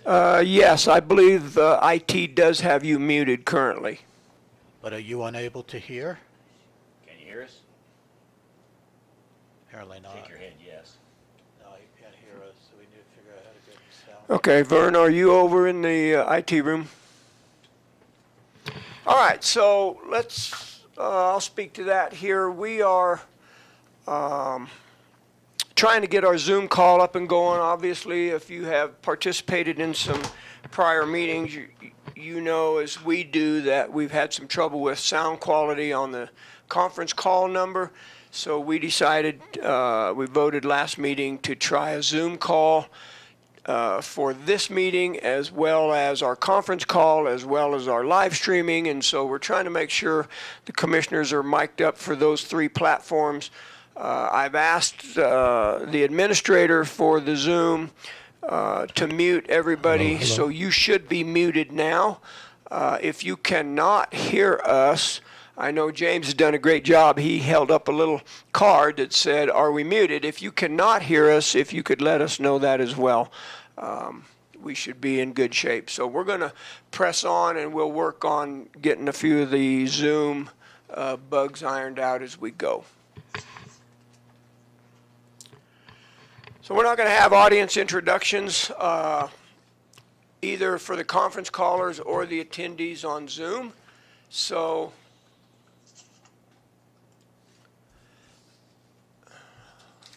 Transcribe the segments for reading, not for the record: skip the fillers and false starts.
Yes, I believe IT does have you muted currently. But are you unable to hear? Can you hear us? Apparently not. Shake your head, yes. No, you can't hear us, so we need to figure out how to get the sound. Okay, Vern, are you over in the IT room? All right, so I'll speak to that here. We are trying to get our Zoom call up and going. Obviously, if you have participated in some prior meetings, you know, as we do, that we've had some trouble with sound quality on the conference call number. So we decided, we voted last meeting to try a Zoom call for this meeting, as well as our conference call, as well as our live streaming. And so we're trying to make sure the commissioners are mic'd up for those three platforms. I've asked the administrator for the Zoom to mute everybody, Hello. so you should be muted now. If you cannot hear us, I know James has done a great job. He held up a little card that said, "Are we muted?" If you cannot hear us, if you could let us know that as well, we should be in good shape. So we're going to press on, and we'll work on getting a few of the Zoom bugs ironed out as we go. So we're not going to have audience introductions either for the conference callers or the attendees on Zoom. So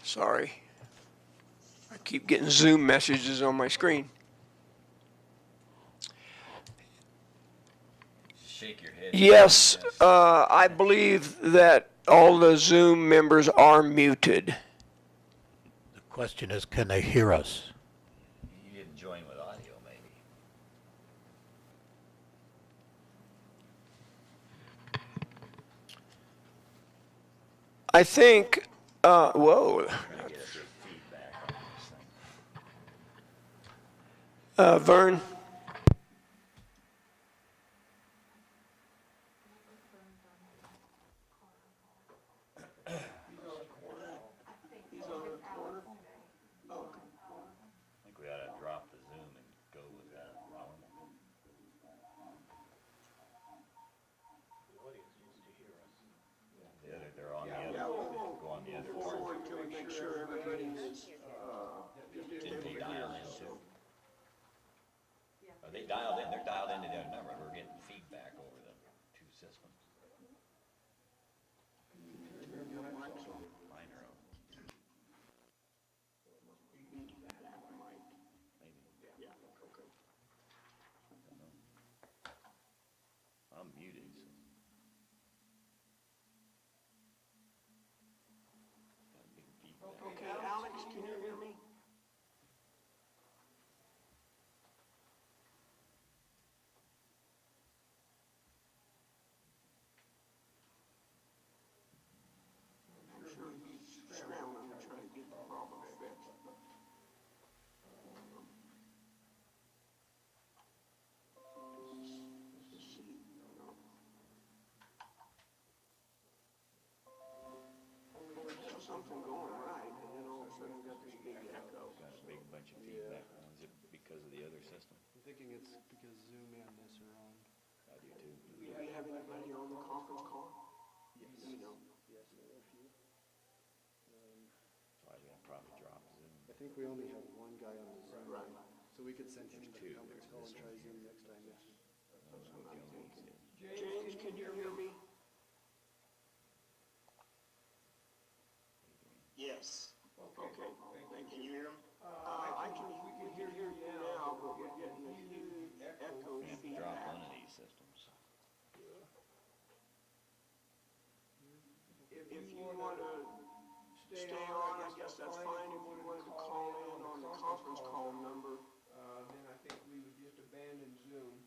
sorry, I keep getting Zoom messages on my screen. Shake your head. Yes, I believe that all the Zoom members are muted. The question is, can they hear us? You didn't join with audio, maybe. I think, whoa. We're going to get a big feedback on this thing. Vern? I think we ought to drop the Zoom and go with that normal. They're on the other, go on the other part. Until we make sure everybody is, Didn't they dial in too? Are they dialed in? They're dialed into their number. We're getting feedback over the two systems. Mine are on. Maybe. I'm muted, so. Got a big feedback. okay, Alex, can you hear me? I'm sure he's scrambling to try to get the problem fixed. Something going right, and then all of a sudden we got this big echo. Got a big bunch of feedback. Is it because of the other system? I'm thinking it's because Zoom and this are on. I do too. Do we have anybody on the conference call? Yes. You know. Yes, there are a few. So I was gonna probably drop Zoom. I think we only have one guy on the Zoom. Right. So we could send him to two. the conference call and try Zoom next time. Yes. James, can you hear me? Yes. Okay, thank Can you. you hear him? We can hear you now, but we're getting a huge echo We have to drop feedback. one of these systems. If you want to stay on, I guess that's fine. If you wanted to call in on the conference call number, then I think we would just abandon Zoom.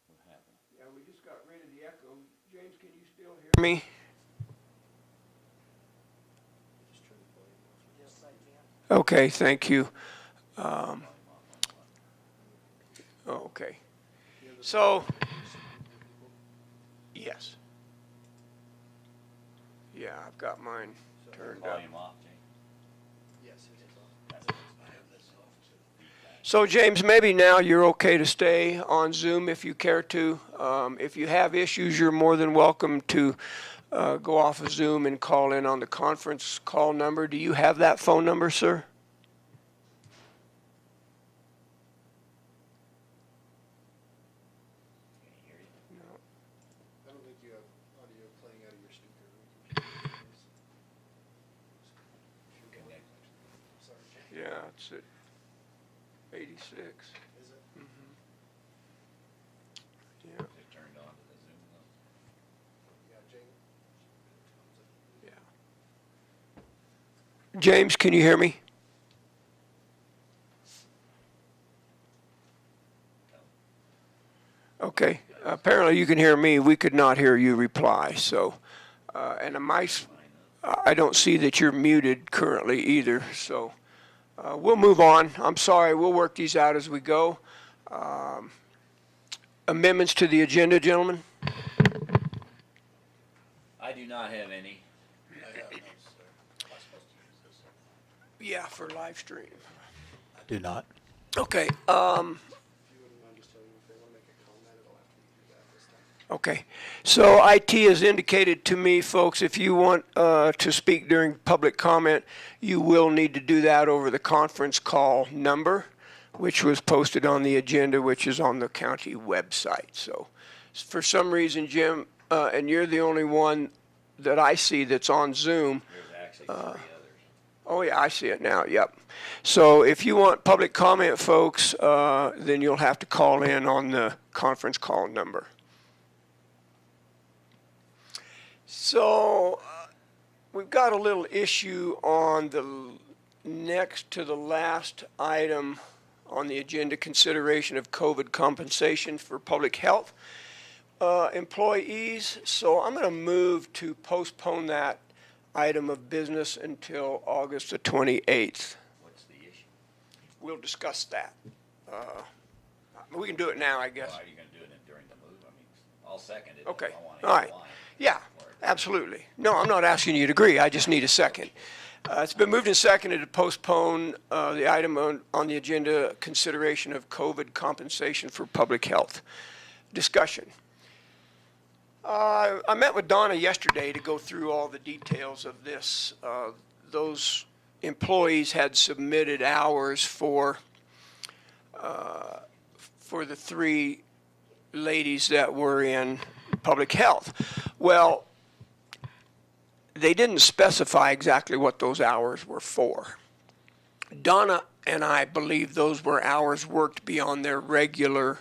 What happened? Yeah, we just got rid of the echo. James, can you still hear me? Okay, thank you. Okay. So, yes. Yeah, I've got mine turned up. Volume off, Jane. Yes, it is on. That's what I have this off, so feedback. So James, maybe now you're okay to stay on Zoom if you care to. If you have issues, you're more than welcome to go off of Zoom and call in on the conference call number. Do you have that phone number, sir? I don't think you have audio playing out of your speaker. Sorry, Jay. Yeah, it's at 86. Is it? Yeah, They turned on to the Zoom though. Yeah, Jay. yeah. James, can you hear me? Okay. Apparently you can hear me. We could not hear you reply. So, and I don't see that you're muted currently either. So, we'll move on. I'm sorry. We'll work these out as we go. Amendments to the agenda, gentlemen? I do not have any. I have no, sir. Am I supposed to use this? Yeah, for live stream. I do not. Okay. If you wouldn't mind just telling me if they want to make a comment, it'll have to be through that this time. Okay, so IT has indicated to me, folks, if you want to speak during public comment, you will need to do that over the conference call number, which was posted on the agenda, which is on the county website. So for some reason, Jim, and you're the only one that I see that's on Zoom. There's actually 3 others. Oh, yeah, I see it now, yep. So if you want public comment, folks, then you'll have to call in on the conference call number. So we've got a little issue on the next to the last item on the agenda, consideration of COVID compensation for public health employees. So I'm going to move to postpone that item of business until August the 28th. What's the issue? We'll discuss that. We can do it now, I guess. Why are you gonna do it during the move? I mean, I'll second it. Okay, I wanna all hear right. why. Yeah, absolutely. No, I'm not asking you to agree. I just need a second. It's been moved and seconded to postpone the item on the agenda, consideration of COVID compensation for public health. Discussion. I met with Donna yesterday to go through all the details of this. Those employees had submitted hours for the 3 ladies that were in public health. Well, they didn't specify exactly what those hours were for. Donna and I believe those were hours worked beyond their regular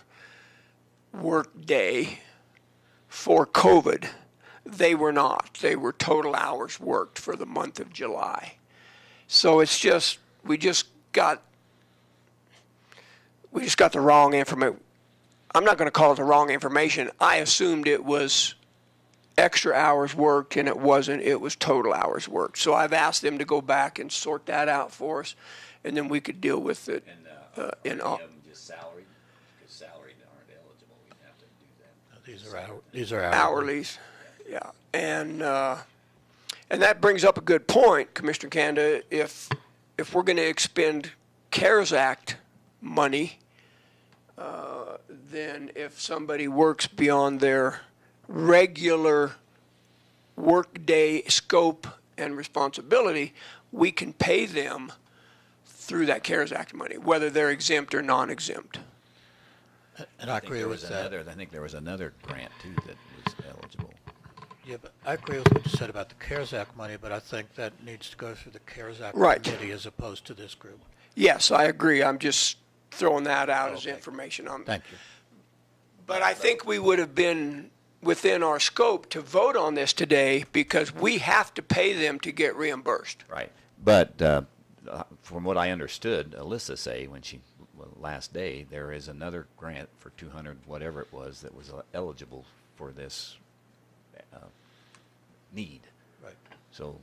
work day for COVID. They were not. They were total hours worked for the month of July. So it's just, we just got the wrong information. I'm not going to call it the wrong information. I assumed it was extra hours worked, and it wasn't. It was total hours worked. So I've asked them to go back and sort that out for us, and then we could deal with it. And, in are any all. of them just salaried? Because salaried aren't eligible, we'd have to do that. These are Hourlies, yeah. And that brings up a good point, Commissioner Kanda. If we're going to expend CARES Act money, then if somebody works beyond their regular workday scope and responsibility, we can pay them through that CARES Act money, whether they're exempt or non-exempt. And I agree with that. I think there was another grant too that was eligible. Yeah, but I agree with what you said about the CARES Act money, but I think that needs to go through the CARES Act Right. committee as opposed to this group. Yes, I agree. I'm just throwing that out as Okay. information. Thank you. But I think we would have been within our scope to vote on this today because we have to pay them to get reimbursed. Right. But from what I understood Alyssa say when she last day, there is another grant for 200 whatever it was that was eligible for this need. Right. So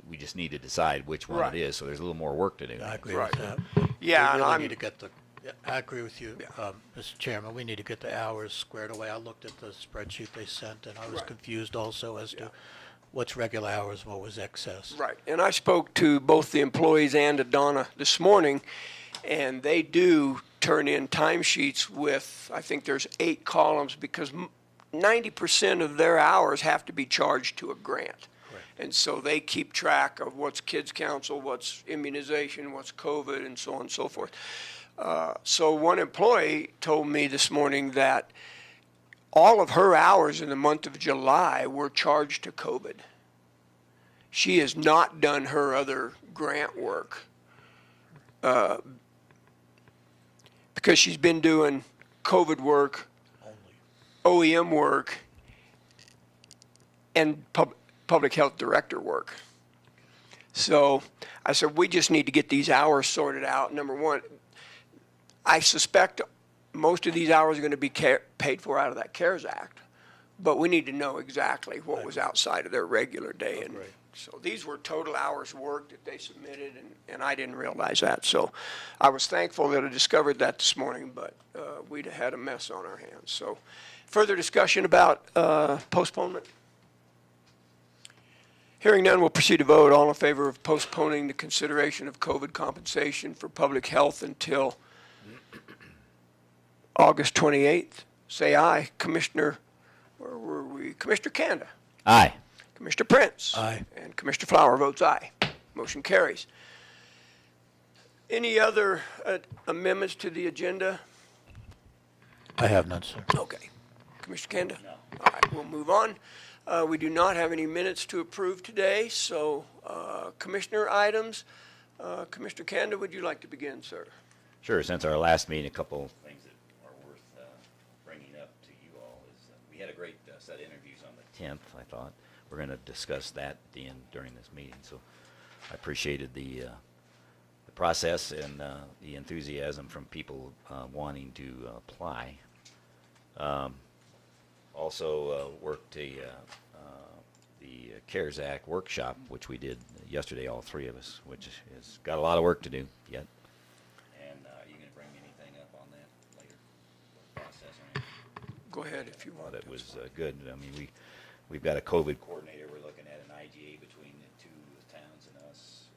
we just need to decide which one Right. it is. So there's a little more work to do. I agree Right. with that. Yeah, We and really I'm, need to get I agree with you, Mr. Chairman. We need to get the hours squared away. I looked at the spreadsheet they sent, and I was Right. confused also as Yeah. to what's regular hours and what was excess. Right, and I spoke to both the employees and to Donna this morning, and they do turn in timesheets with, I think there's 8 columns, because 90% of their hours have to be charged to a grant. Correct. And so they keep track of what's kids council, what's immunization, what's COVID, and so on and so forth. So one employee told me this morning that all of her hours in the month of July were charged to COVID. She has not done her other grant work because she's been doing COVID work, Only. OEM work, and public health director work. So I said, we just need to get these hours sorted out. Number one, I suspect most of these hours are going to be paid for out of that CARES Act, but we need to know exactly what was outside of their regular day. And Right. so these were total hours worked that they submitted, and I didn't realize that. So I was thankful that I discovered that this morning, but we'd had a mess on our hands. So further discussion about postponement? Hearing none, we'll proceed to vote. All in favor of postponing the consideration of COVID compensation for public health until August 28th, say aye. Commissioner, where were we? Commissioner Kanda. Aye. Commissioner Prince. Aye. And Commissioner Flower votes aye. Motion carries. Any other amendments to the agenda? I have none, sir. Okay. Commissioner Kanda? No. All right, we'll move on. We do not have any minutes to approve today, so commissioner items. Commissioner Kanda, would you like to begin, sir? Sure. Since our last meeting, a couple things that are worth bringing up to you all is we had a great set of interviews on the 10th, I thought. We're going to discuss that at the end during this meeting. So I appreciated the process and the enthusiasm from people wanting to apply. Also worked the CARES Act workshop, which we did yesterday, all 3 of us, which has got a lot of work to do yet. And you going to bring anything up on that later? Process or anything? Go ahead if you want. Well, that was good. I mean, we've got a COVID coordinator. We're looking at an IGA between the 2 towns and us.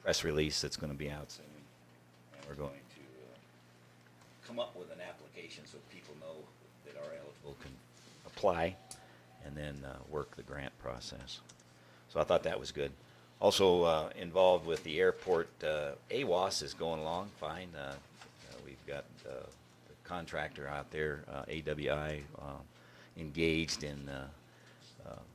Press release that's going to be out soon, and we're going to come up with an application so people know that are eligible can apply, and then work the grant process. So I thought that was good. Also involved with the airport, AWAS is going along fine. We've got the contractor out there, AWI, engaged in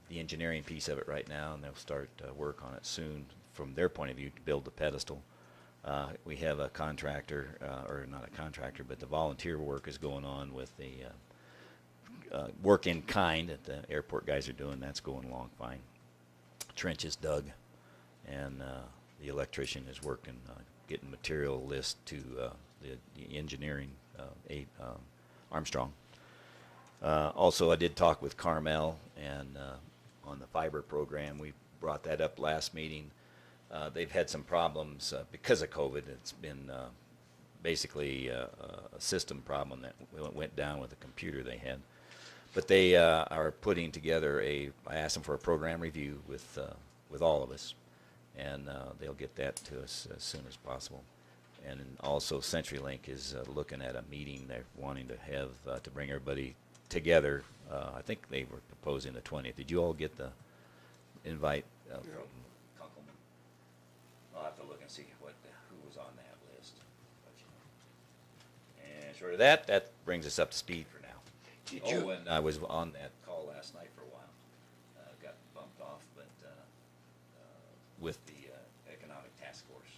the engineering piece of it right now, and they'll start work on it soon from their point of view to build the pedestal. We have a contractor, or not a contractor, but the volunteer work is going on with the work in kind that the airport guys are doing. That's going along fine. Trench is dug, and the electrician is working, getting material list to the engineering, Armstrong. Also, I did talk with Carmel and on the fiber program. We brought that up last meeting. They've had some problems because of COVID. It's been basically a system problem that went down with a computer they had. But they are putting together I asked them for a program review with all of us, and they'll get that to us as soon as possible. And also CenturyLink is looking at a meeting they're wanting to have to bring everybody together. I think they were proposing the 20th. Did you all get the invite from Kunkelman? I'll have to look and see who was on that list. But, and short of that, that brings us up to speed for now. And I was on that call last night for a while. Got bumped off, but with the economic task force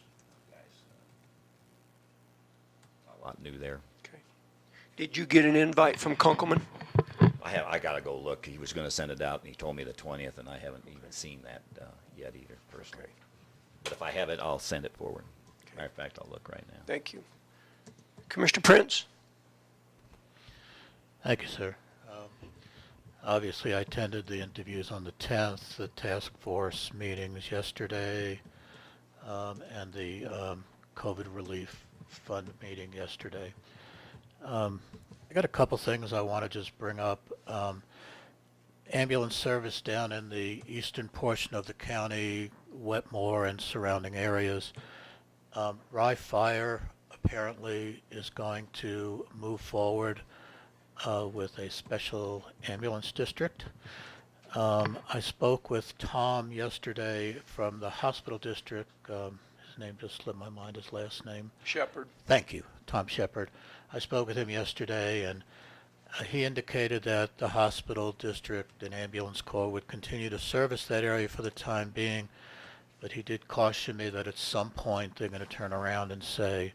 guys, a lot new there. Okay. Did you get an invite from Kunkelman? I got to go look. He was going to send it out, and he told me the 20th, and I haven't even seen that yet either, personally. Okay. But if I have it, I'll send it forward. Okay. Matter of fact, I'll look right now. Thank you. Commissioner Prince? Thank you, sir. Obviously, I attended the interviews on the 10th, the task force meetings yesterday, and the COVID relief fund meeting yesterday. I got a couple things I want to just bring up. ambulance service down in the eastern portion of the county, Wetmore and surrounding areas. Ratify apparently is going to move forward with a special ambulance district. I spoke with Tom yesterday from the hospital district. His name just slipped my mind, his last name. Shepherd. Thank you, Tom Shepard. I spoke with him yesterday, and he indicated that the hospital district and ambulance corps would continue to service that area for the time being, but he did caution me that at some point they're going to turn around and say,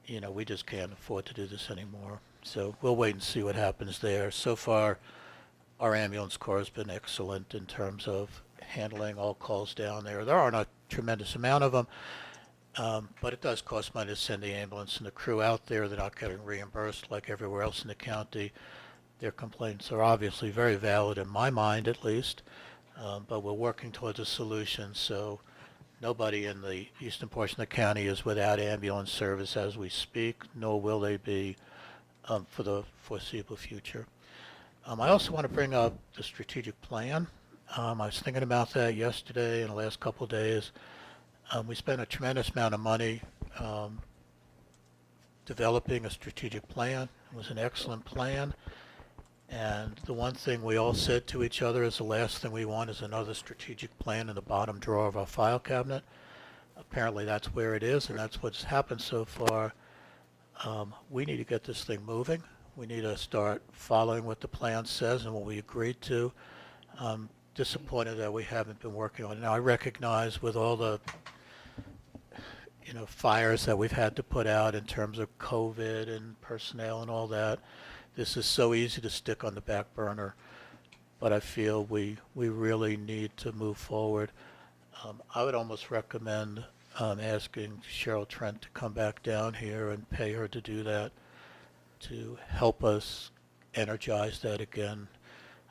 you know, we just can't afford to do this anymore. So we'll wait and see what happens there. So far, our ambulance corps has been excellent in terms of handling all calls down there. There aren't a tremendous amount of them, but it does cost money to send the ambulance and the crew out there. They're not getting reimbursed like everywhere else in the county. Their complaints are obviously very valid in my mind, at least, but we're working towards a solution. So nobody in the eastern portion of the county is without ambulance service as we speak, nor will they be for the foreseeable future. I also want to bring up the strategic plan. I was thinking about that yesterday and the last couple of days. We spent a tremendous amount of money developing a strategic plan. It was an excellent plan. And the one thing we all said to each other is the last thing we want is another strategic plan in the bottom drawer of our file cabinet. Apparently that's where it is, and that's what's happened so far. We need to get this thing moving. We need to start following what the plan says and what we agreed to. I'm disappointed that we haven't been working on it. Now I recognize with all the fires that we've had to put out in terms of COVID and personnel and all that, this is so easy to stick on the back burner. But I feel we really need to move forward. I would almost recommend asking Cheryl Trent to come back down here and pay her to do that, to help us energize that again.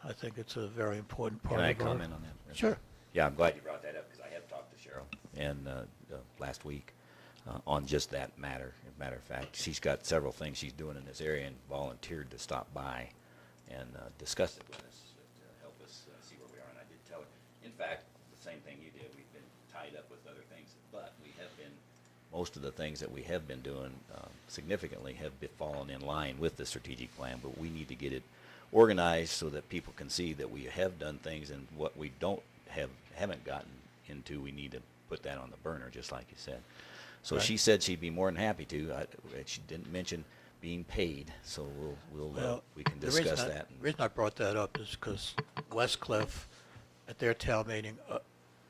I think it's a very important part Can I of our... comment on that? Sure. Yeah, I'm glad you brought that up because I have talked to Cheryl and last week on just that matter. As a matter of fact, she's got several things she's doing in this area and volunteered to stop by and discuss it with us to help us see where we are. And I did tell her, in fact, the same thing you did. We've been tied up with other things, but we have been, most of the things that we have been doing significantly have fallen in line with the strategic plan, but we need to get it organized so that people can see that we have done things, and what we haven't gotten into, we need to put that on the burner, just like you said. So Right. she said she'd be more than happy to. She didn't mention being paid, so we can discuss that. The reason I brought that up is because Westcliff, at their town meeting,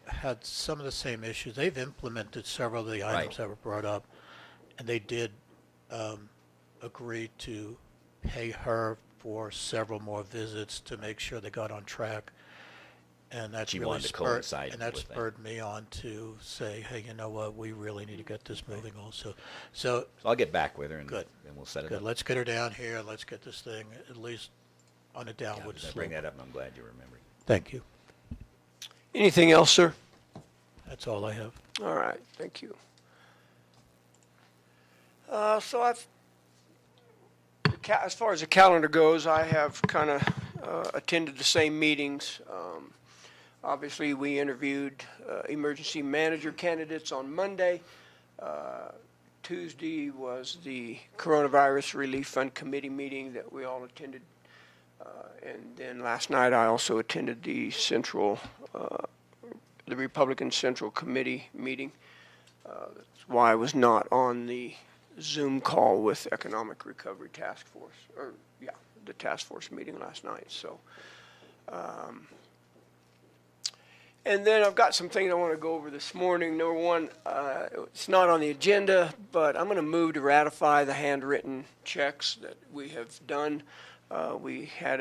had some of the same issues. They've implemented several of the items Right. that were brought up, and they did agree to pay her for several more visits to make sure they got on track. And that's She really wanted to coincide and that with that. spurred me on to say, hey, you know what, we really need to get this moving also. So So I'll get back with her and Good. we'll set it good, up. let's get her down here. Let's get this thing at least on a Yeah, downward I slope. bring that up, and I'm glad you remembered. Thank you. Anything else, sir? That's all I have. All right, thank you. So as far as the calendar goes, I have kind of attended the same meetings. Obviously, we interviewed emergency manager candidates on Monday. Tuesday was the Coronavirus Relief Fund Committee meeting that we all attended. And then last night, I also attended the Republican Central Committee meeting. That's why I was not on the Zoom call with Economic Recovery Task Force, the task force meeting last night. So, and then I've got some things I want to go over this morning. Number one, it's not on the agenda, but I'm going to move to ratify the handwritten checks that we have done. We had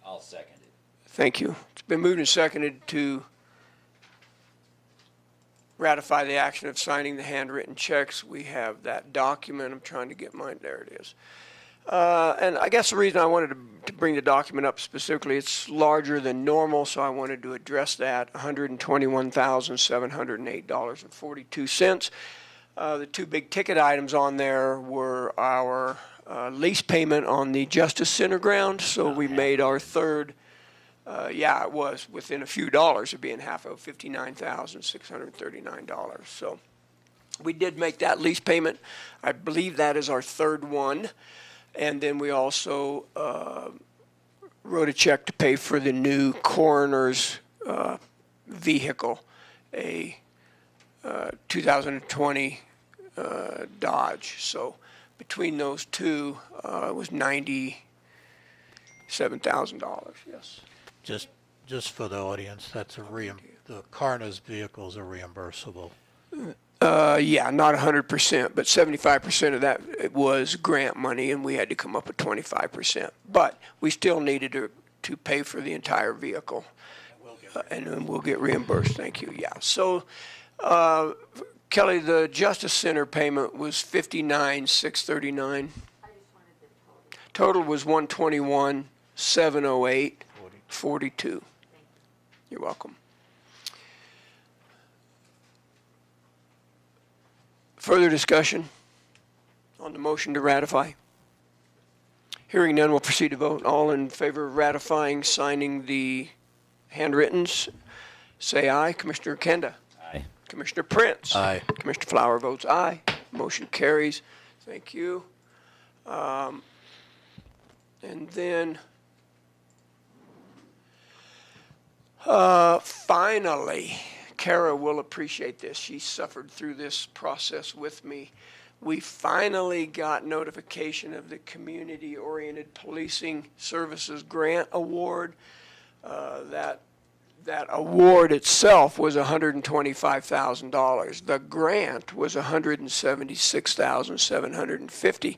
I'll second it. thank you. It's been moved and seconded to ratify the action of signing the handwritten checks. We have that document. I'm trying to get mine. There it is. And I guess the reason I wanted to bring the document up specifically, it's larger than normal, so I wanted to address that. $121,708.42. The two big ticket items on there were our lease payment on the Justice Center ground, so we made our third. Yeah, it was within a few dollars of being half of $59,639. So we did make that lease payment. I believe that is our third one. And then we also wrote a check to pay for the new coroner's vehicle, a 2020 Dodge. So between those two, it was $97,000, yes. Just for the audience, that's the coroner's vehicles are reimbursable. Yeah, not 100%, but 75% of that it was grant money, and we had to come up with 25%. But we still needed to pay for the entire vehicle, and then we'll get reimbursed. Thank you. Yeah. So, Kelly, the Justice Center payment was $59,639. Total was $121,708.42. You're welcome. Further discussion on the motion to ratify? Hearing none, we'll proceed to vote. All in favor of ratifying signing the handwrittens, say aye. Commissioner Kenda? Aye. Commissioner Prince? Aye. Commissioner Flower votes aye. Motion carries. Thank you. And then finally, Kara will appreciate this. She suffered through this process with me. We finally got notification of the Community Oriented Policing Services Grant Award. That award itself was $125,000. The grant was $176,750.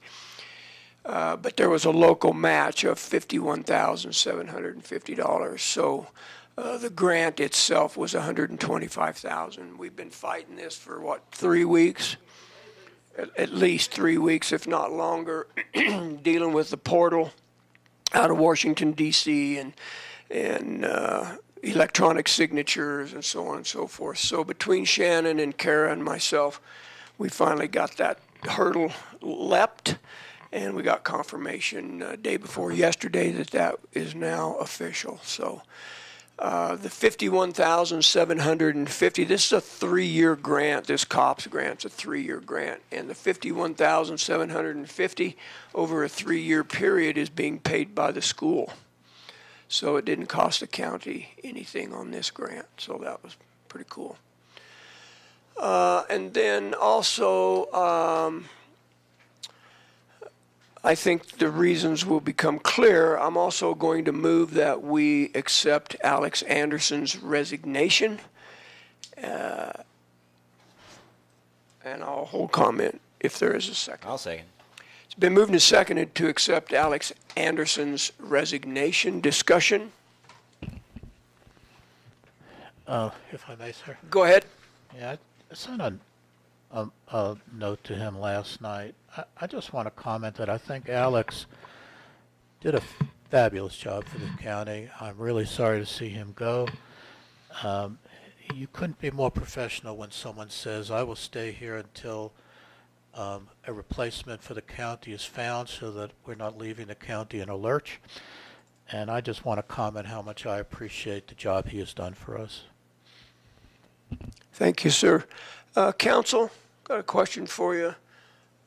But there was a local match of $51,750. So the grant itself was $125,000. We've been fighting this for 3 weeks? At least 3 weeks, if not longer, dealing with the portal out of Washington, D.C. and electronic signatures and so on and so forth. So between Shannon and Kara and myself, we finally got that hurdle leapt, and we got confirmation day before yesterday that is now official. So the $51,750, this is a 3-year grant. This COPS grant's a 3-year grant, and the $51,750 over a 3-year period is being paid by the school. So it didn't cost the county anything on this grant, so that was pretty cool. And then also, I think the reasons will become clear. I'm also going to move that we accept Alex Anderson's resignation. And I'll hold comment if there is a second. I'll second. It's been moved and seconded to accept Alex Anderson's resignation. Discussion? If I may, sir. Go ahead. Yeah, I sent a note to him last night. I just want to comment that I think Alex did a fabulous job for the county. I'm really sorry to see him go. You couldn't be more professional when someone says, I will stay here until a replacement for the county is found so that we're not leaving the county in a lurch. And I just want to comment how much I appreciate the job he has done for us. Thank you, sir. Council, got a question for you.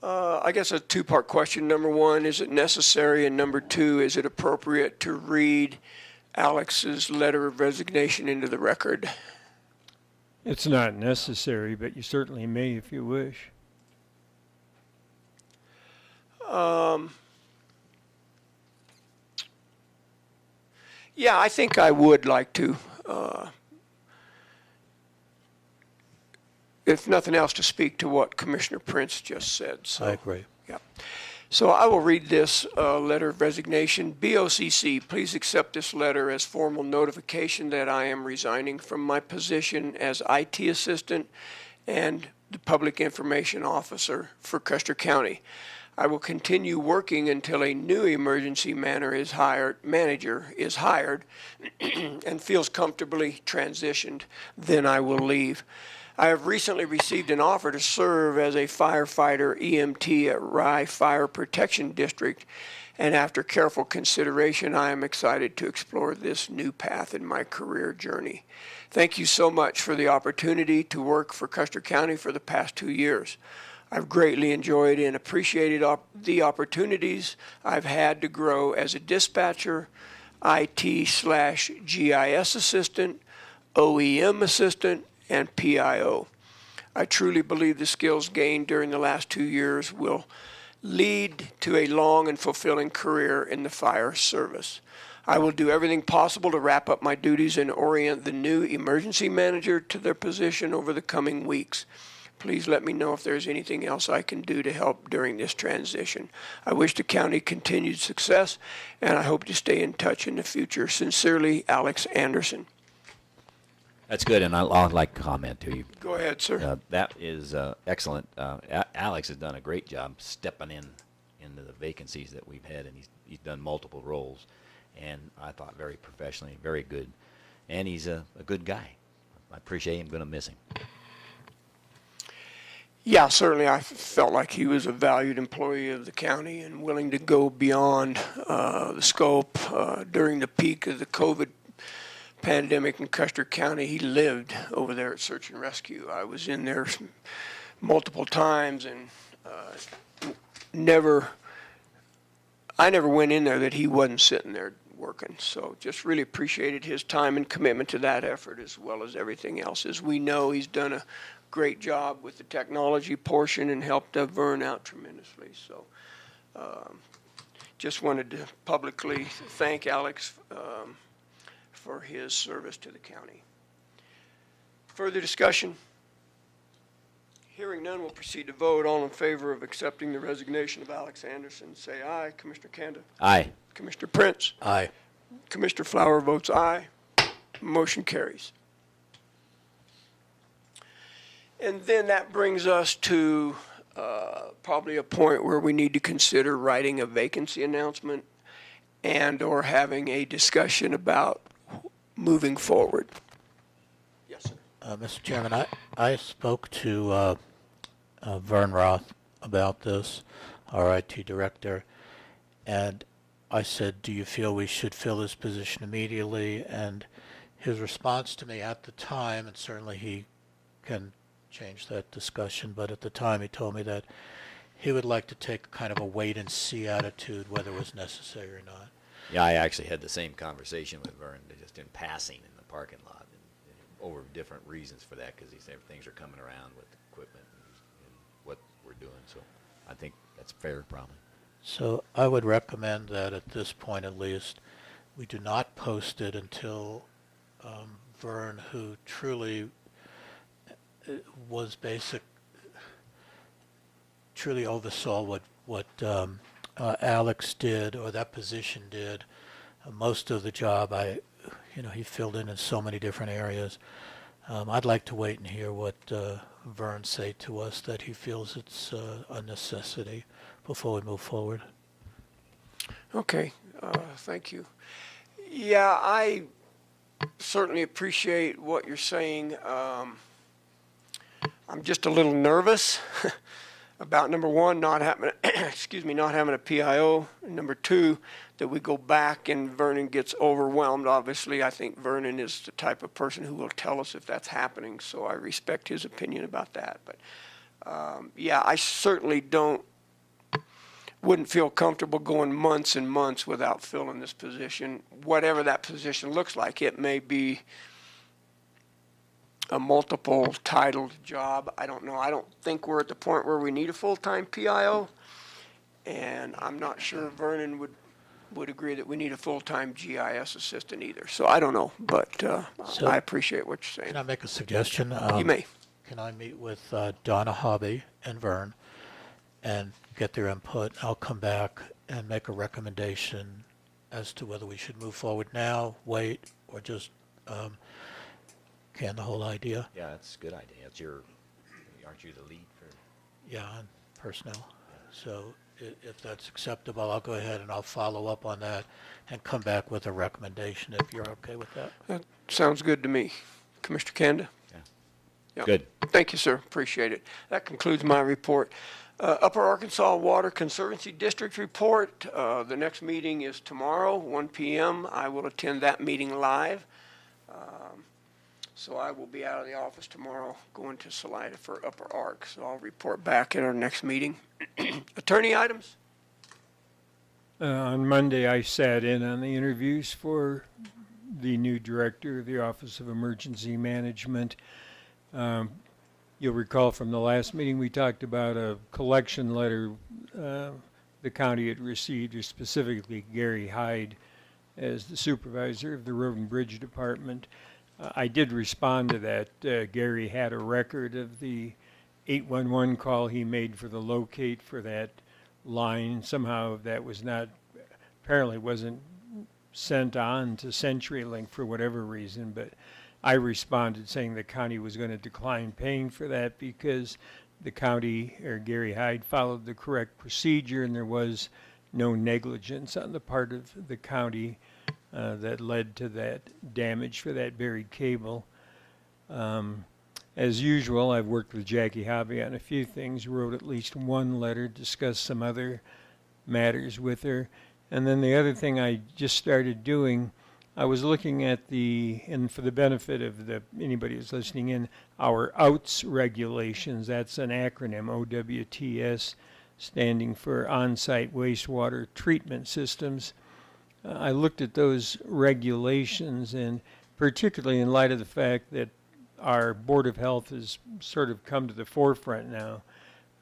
I guess a two-part question. Number one, is it necessary? And number two, is it appropriate to read Alex's letter of resignation into the record? It's not necessary, but you certainly may if you wish. Yeah, I think I would like to. If nothing else, to speak to what Commissioner Prince just said. So, I agree. Yeah. So I will read this letter of resignation. BOCC, please accept this letter as formal notification that I am resigning from my position as IT assistant and the public information officer for Custer County. I will continue working until a new emergency manager is hired and feels comfortably transitioned. Then I will leave. I have recently received an offer to serve as a firefighter EMT at Rye Fire Protection District, and after careful consideration, I am excited to explore this new path in my career journey. Thank you so much for the opportunity to work for Custer County for the past 2 years. I've greatly enjoyed and appreciated the opportunities I've had to grow as a dispatcher, IT/GIS assistant, OEM assistant, and PIO. I truly believe the skills gained during the last 2 years will lead to a long and fulfilling career in the fire service. I will do everything possible to wrap up my duties and orient the new emergency manager to their position over the coming weeks. Please let me know if there's anything else I can do to help during this transition. I wish the county continued success, and I hope to stay in touch in the future. Sincerely, Alex Anderson. That's good, and I'd like to comment to you. Go ahead, sir. That is excellent. Alex has done a great job stepping into the vacancies that we've had, and he's done multiple roles, and I thought very professionally, very good, and he's a good guy. I appreciate him. Going to miss him. Yeah, certainly I felt like he was a valued employee of the county and willing to go beyond the scope. During the peak of the COVID pandemic in Custer County, he lived over there at Search and Rescue. I was in there multiple times, and I never went in there that he wasn't sitting there working. So just really appreciated his time and commitment to that effort, as well as everything else. As we know, he's done a great job with the technology portion and helped Vern out tremendously. So just wanted to publicly thank Alex for his service to the county. Further discussion? Hearing none, we'll proceed to vote. All in favor of accepting the resignation of Alex Anderson, say aye. Commissioner Kanda? Aye. Commissioner Prince? Aye. Commissioner Flower votes aye. Motion carries. And then that brings us to probably a point where we need to consider writing a vacancy announcement and or having a discussion about moving forward. Yes, sir. Mr. Chairman, I spoke to Vern Roth about this, our IT director, and I said, do you feel we should fill this position immediately? And his response to me at the time, and certainly he can change that discussion, but at the time he told me that he would like to take kind of a wait-and-see attitude, whether it was necessary or not. Yeah, I actually had the same conversation with Vern, just in passing in the parking lot, and over different reasons for that, because he said things are coming around with equipment and what we're doing. So I think that's fair, probably. So I would recommend that at this point, at least, we do not post it until Vern, who truly was truly oversaw what Alex did, or that position did. Most of the job, he filled in so many different areas. I'd like to wait and hear what Vern say to us, that he feels it's a necessity before we move forward. Okay, thank you. Yeah, I certainly appreciate what you're saying. I'm just a little nervous about, number one, not having a PIO, and number two, that we go back and Vernon gets overwhelmed. Obviously, I think Vernon is the type of person who will tell us if that's happening, so I respect his opinion about that. But yeah, I certainly wouldn't feel comfortable going months and months without filling this position, whatever that position looks like. It may be a multiple titled job. I don't know. I don't think we're at the point where we need a full-time PIO, and I'm not sure Vernon would agree that we need a full-time GIS assistant either. So I don't know, but I appreciate what you're saying. Can I make a suggestion? You may. Can I meet with Donna Hobby and Vern and get their input? I'll come back and make a recommendation as to whether we should move forward now, wait, or just can the whole idea. Yeah, that's a good idea. Aren't you the lead for? Yeah, on personnel. So if that's acceptable, I'll go ahead and I'll follow up on that and come back with a recommendation if you're okay with that. That sounds good to me. Commissioner Kanda? Yeah. Yeah. Good. Thank you, sir. Appreciate it. That concludes my report. Upper Arkansas Water Conservancy District report. The next meeting is tomorrow, 1 p.m. I will attend that meeting live. So I will be out of the office tomorrow going to Salida for Upper Ark. So I'll report back at our next meeting. Attorney items? On Monday, I sat in on the interviews for the new director of the Office of Emergency Management. You'll recall from the last meeting, we talked about a collection letter the county had received, or specifically Gary Hyde as the supervisor of the Road and Bridge Department. I did respond to that. Gary had a record of the 811 call he made for the locate for that line. Somehow that was not, apparently wasn't sent on to CenturyLink for whatever reason, but I responded saying the county was going to decline paying for that because the county, or Gary Hyde, followed the correct procedure and there was no negligence on the part of the county that led to that damage for that buried cable. As usual, I've worked with Jackie Hobby on a few things, wrote at least one letter, discussed some other matters with her. And then the other thing I just started doing, I was looking at and for the benefit of anybody who's listening in, our OUTS regulations. That's an acronym, OWTS, standing for On-Site Wastewater Treatment Systems. I looked at those regulations, and particularly in light of the fact that our Board of Health has sort of come to the forefront now,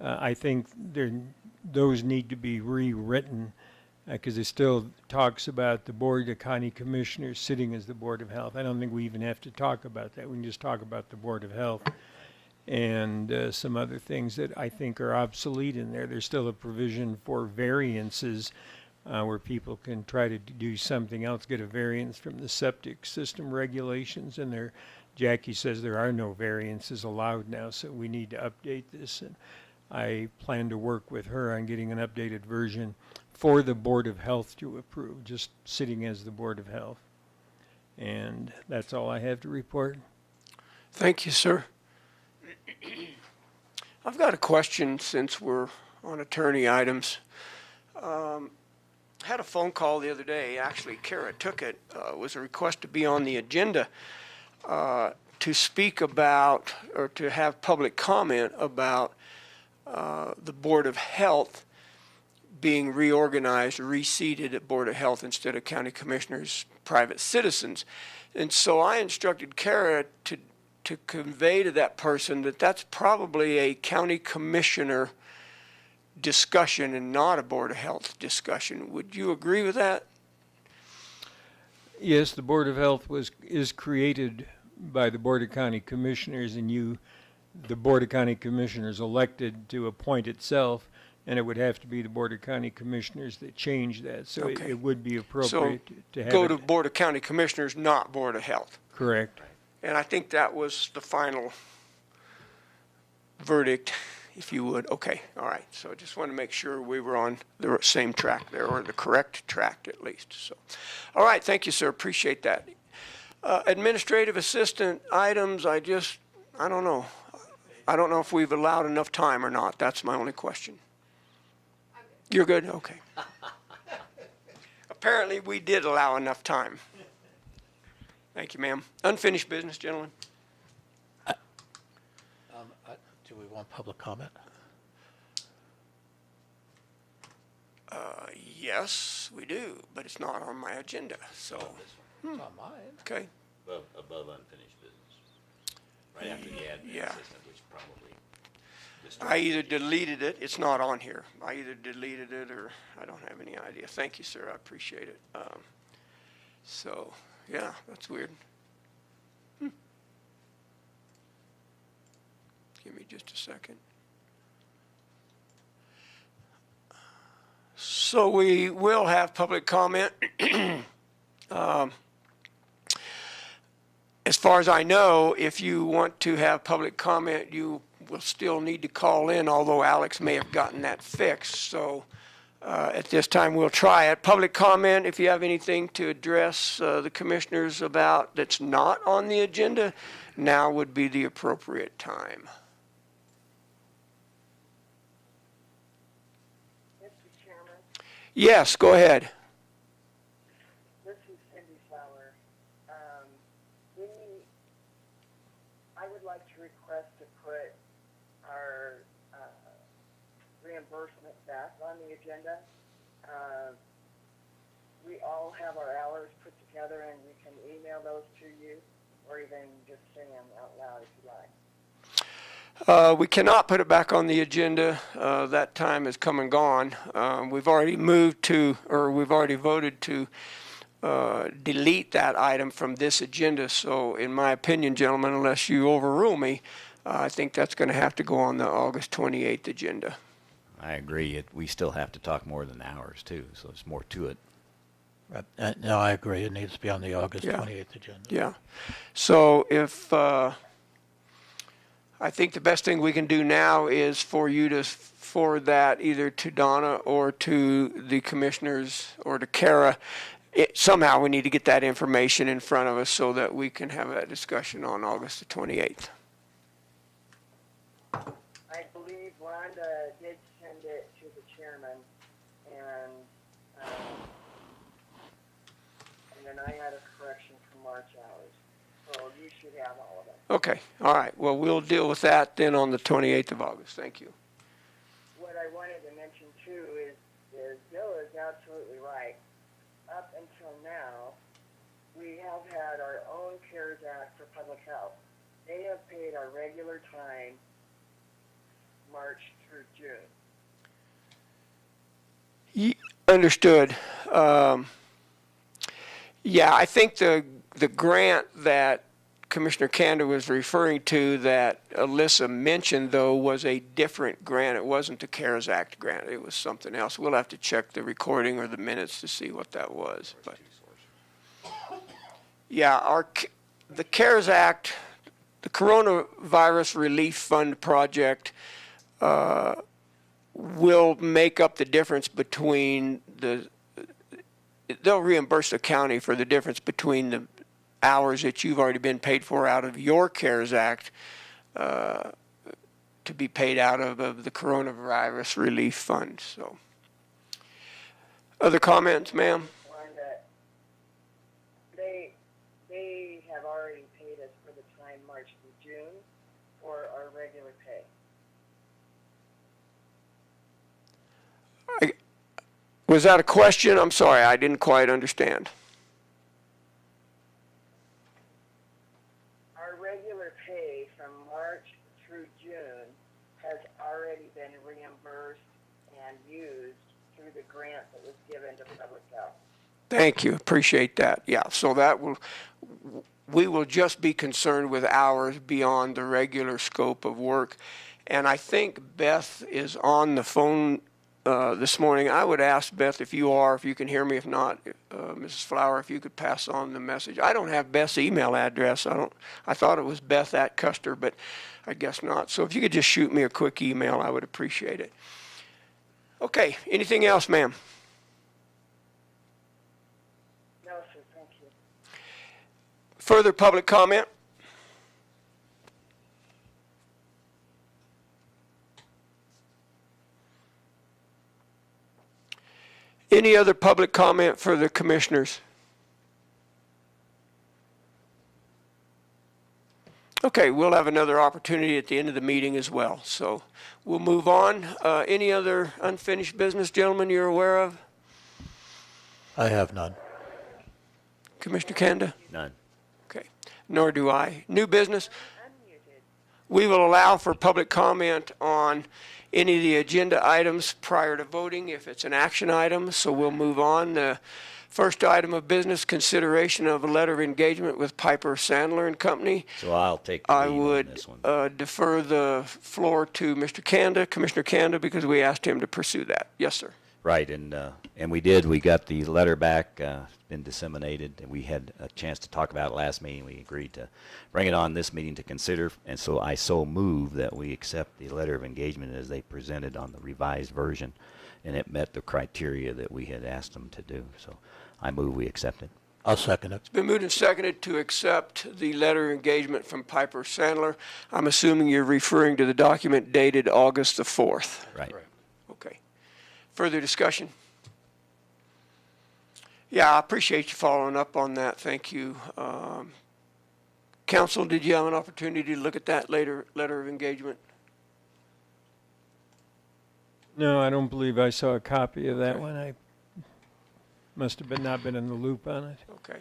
I think those need to be rewritten because it still talks about the Board of County Commissioners sitting as the Board of Health. I don't think we even have to talk about that. We can just talk about the Board of Health and some other things that I think are obsolete in there. There's still a provision for variances where people can try to do something else, get a variance from the septic system regulations, and Jackie says there are no variances allowed now, so we need to update this. And I plan to work with her on getting an updated version for the Board of Health to approve, just sitting as the Board of Health. And that's all I have to report. Thank you, sir. I've got a question since we're on attorney items. Had a phone call the other day, actually Kara took it, was a request to be on the agenda to speak about, or to have public comment about the Board of Health being reorganized, reseated at Board of Health instead of county commissioners, private citizens. And so I instructed Kara to convey to that person that that's probably a county commissioner discussion and not a Board of Health discussion. Would you agree with that? Yes, the Board of Health is created by the Board of County Commissioners, and the Board of County Commissioners elected to appoint itself, and it would have to be the Board of County Commissioners that change that. So Okay. it would be appropriate to have Go it. to Board of County Commissioners, not Board of Health. Correct. And I think that was the final verdict, if you would. Okay, all right. So I just wanted to make sure we were on the same track there, or the correct track at least. So, all right, thank you, sir. Appreciate that. Administrative assistant items, I don't know. I don't know if we've allowed enough time or not. That's my only question. You're good? Okay. Apparently, we did allow enough time. Thank you, ma'am. Unfinished business, gentlemen. Do we want public comment? Yes, we do, but it's not on my agenda, so, It's on mine. okay. Above unfinished business. Right after the admin Yeah. assistant, which probably. I either deleted it, it's not on here. I either deleted it or I don't have any idea. Thank you, sir, I appreciate it. So, yeah, that's weird. Give me just a second. So we will have public comment. As far as I know, if you want to have public comment, you will still need to call in, although Alex may have gotten that fixed. So At this time, we'll try it. Public comment, if you have anything to address the commissioners about that's not on the agenda, now would be the appropriate time. Mr. Chairman, Yes, go ahead. this is Cindy Fowler. I would like to request to put our reimbursement back on the agenda. We all have our hours put together, and we can email those to you, or even just say them out loud if you like. We cannot put it back on the agenda. That time has come and gone. We've already we've already voted to delete that item from this agenda. So in my opinion, gentlemen, unless you overrule me, I think that's going to have to go on the August 28th agenda. I agree. We still have to talk more than hours too, so there's more to it. No, I agree. It needs to be on the August Yeah. 28th agenda. Yeah. So if, I think the best thing we can do now is for you to forward that either to Donna or to the commissioners or to Kara. Somehow we need to get that information in front of us so that we can have that discussion on August the 28th. I believe Rhonda did send it to the chairman, and then I had a correction for March hours. So you should have all of it. Okay, all right. Well, we'll deal with that then on the 28th of August. Thank you. What I wanted to mention too is Bill is absolutely right. Up until now, we have had our own CARES Act for public health. They have paid our regular time March through June. Understood. Yeah, I think the grant that Commissioner Kander was referring to that Alyssa mentioned, though, was a different grant. It wasn't the CARES Act grant. It was something else. We'll have to check the recording or the minutes to see what that was. But yeah, the CARES Act, the Coronavirus Relief Fund project, will make up the difference between they'll reimburse the county for the difference between the hours that you've already been paid for out of your CARES Act to be paid out of the Coronavirus Relief Fund. So, other comments, ma'am? Rhonda, they have already paid us for the time March through June for our regular pay. Was that a question? I'm sorry, I didn't quite understand. Our regular pay from March through June has already been reimbursed and used through the grant that was given to public health. Thank you, appreciate that. Yeah, so we will just be concerned with hours beyond the regular scope of work. And I think Beth is on the phone this morning. I would ask Beth if you can hear me. If not, Mrs. Flower, if you could pass on the message. I don't have Beth's email address. I thought it was Beth at Custer, but I guess not. So if you could just shoot me a quick email, I would appreciate it. Okay, anything else, ma'am? No, sir, thank you. Further public comment? Any other public comment for the commissioners? Okay, we'll have another opportunity at the end of the meeting as well. So we'll move on. Any other unfinished business, gentlemen, you're aware of? I have none. Commissioner Kanda? None. Okay, nor do I. New business? Unmuted. We will allow for public comment on any of the agenda items prior to voting if it's an action item, so we'll move on. The first item of business, consideration of a letter of engagement with Piper Sandler and Company. So I'll take the I lead on would this one. defer the floor to Mr. Kanda, Commissioner Kanda, because we asked him to pursue that. Yes, sir. Right, and we did. We got the letter back. It's been disseminated, and we had a chance to talk about it last meeting. We agreed to bring it on this meeting to consider, and so I move that we accept the letter of engagement as they presented on the revised version. and it met the criteria that we had asked them to do. So I move we accept it. I'll second it. It's been moved and seconded to accept the letter of engagement from Piper Sandler. I'm assuming you're referring to the document dated August the 4th. Right. Okay. Further discussion? Yeah, I appreciate you following up on that. Thank you. Council, did you have an opportunity to look at that letter of engagement? No, I don't believe I saw a copy of that Okay. one. I must have not been in the loop on it. Okay.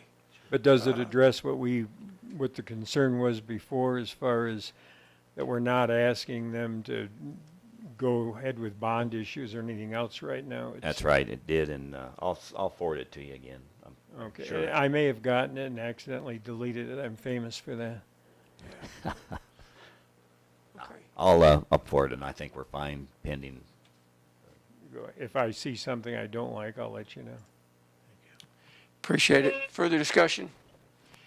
But does it address what the concern was before, as far as that we're not asking them to go ahead with bond issues or anything else right now? That's right, it did, and I'll forward it to you again. I'm Okay, sure. I may have gotten it and accidentally deleted it. I'm famous for that. Okay. I'll forward it, and I think we're fine pending. If I see something I don't like, I'll let you know. Appreciate it. Further discussion?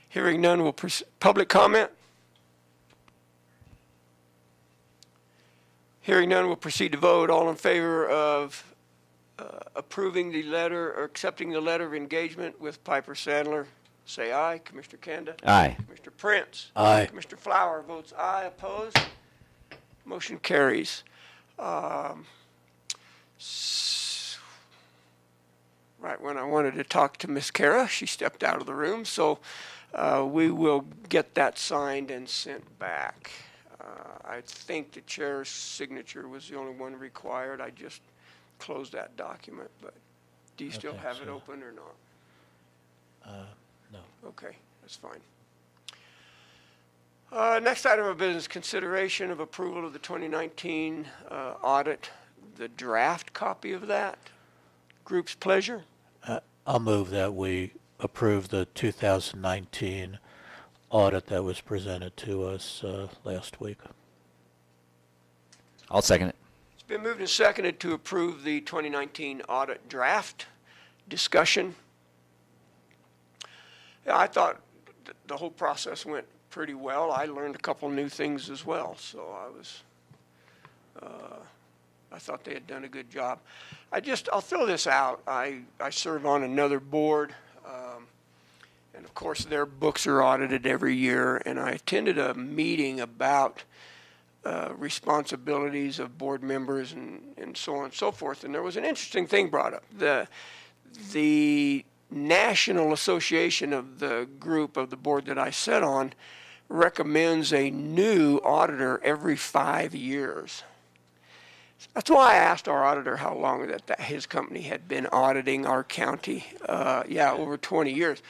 Hearing none, will public comment? Hearing none, we'll proceed to vote. All in favor of approving the letter or accepting the letter of engagement with Piper Sandler, say aye. Commissioner Kanda? Aye. Commissioner Prince? Aye. Commissioner Flower votes aye. Opposed? Motion carries. Right when I wanted to talk to Miss Kara, she stepped out of the room, so we will get that signed and sent back. I think the chair's signature was the only one required. I just closed that document, but do you still think have it so. open or not? No. Okay, that's fine. Next item of business, consideration of approval of the 2019 audit, the draft copy of that. Group's pleasure. I'll move that we approve the 2019 audit that was presented to us last week. I'll second it. It's been moved and seconded to approve the 2019 audit draft. Discussion. Yeah, I thought the whole process went pretty well. I learned a couple new things as well, so I thought they had done a good job. I'll throw this out. I serve on another board, and of course their books are audited every year, and I attended a meeting about responsibilities of board members and so on and so forth, and there was an interesting thing brought up. The National Association of the group of the board that I sit on recommends a new auditor every 5 years. That's why I asked our auditor how long that his company had been auditing our county. Over 20 years.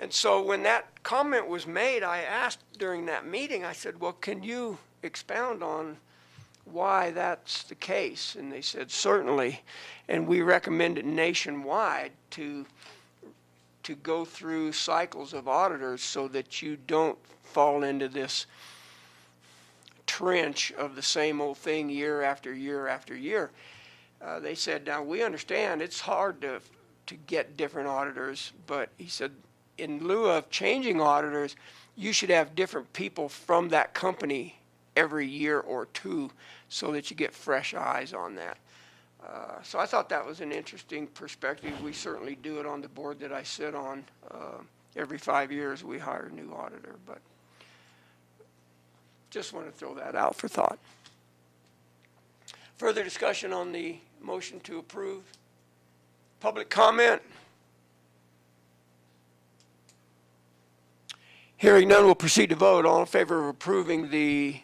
And so when that comment was made, I asked during that meeting, I said, well, can you expound on why that's the case? And they said, certainly. And we recommend it nationwide to go through cycles of auditors so that you don't fall into this trench of the same old thing year after year after year. They said, now we understand it's hard to get different auditors, but he said, in lieu of changing auditors, you should have different people from that company every year or two so that you get fresh eyes on that. So I thought that was an interesting perspective. We certainly do it on the board that I sit on. Every 5 years we hire a new auditor, but just want to throw that out for thought. Further discussion on the motion to approve? Public comment? Hearing none, we'll proceed to vote. All in favor of approving the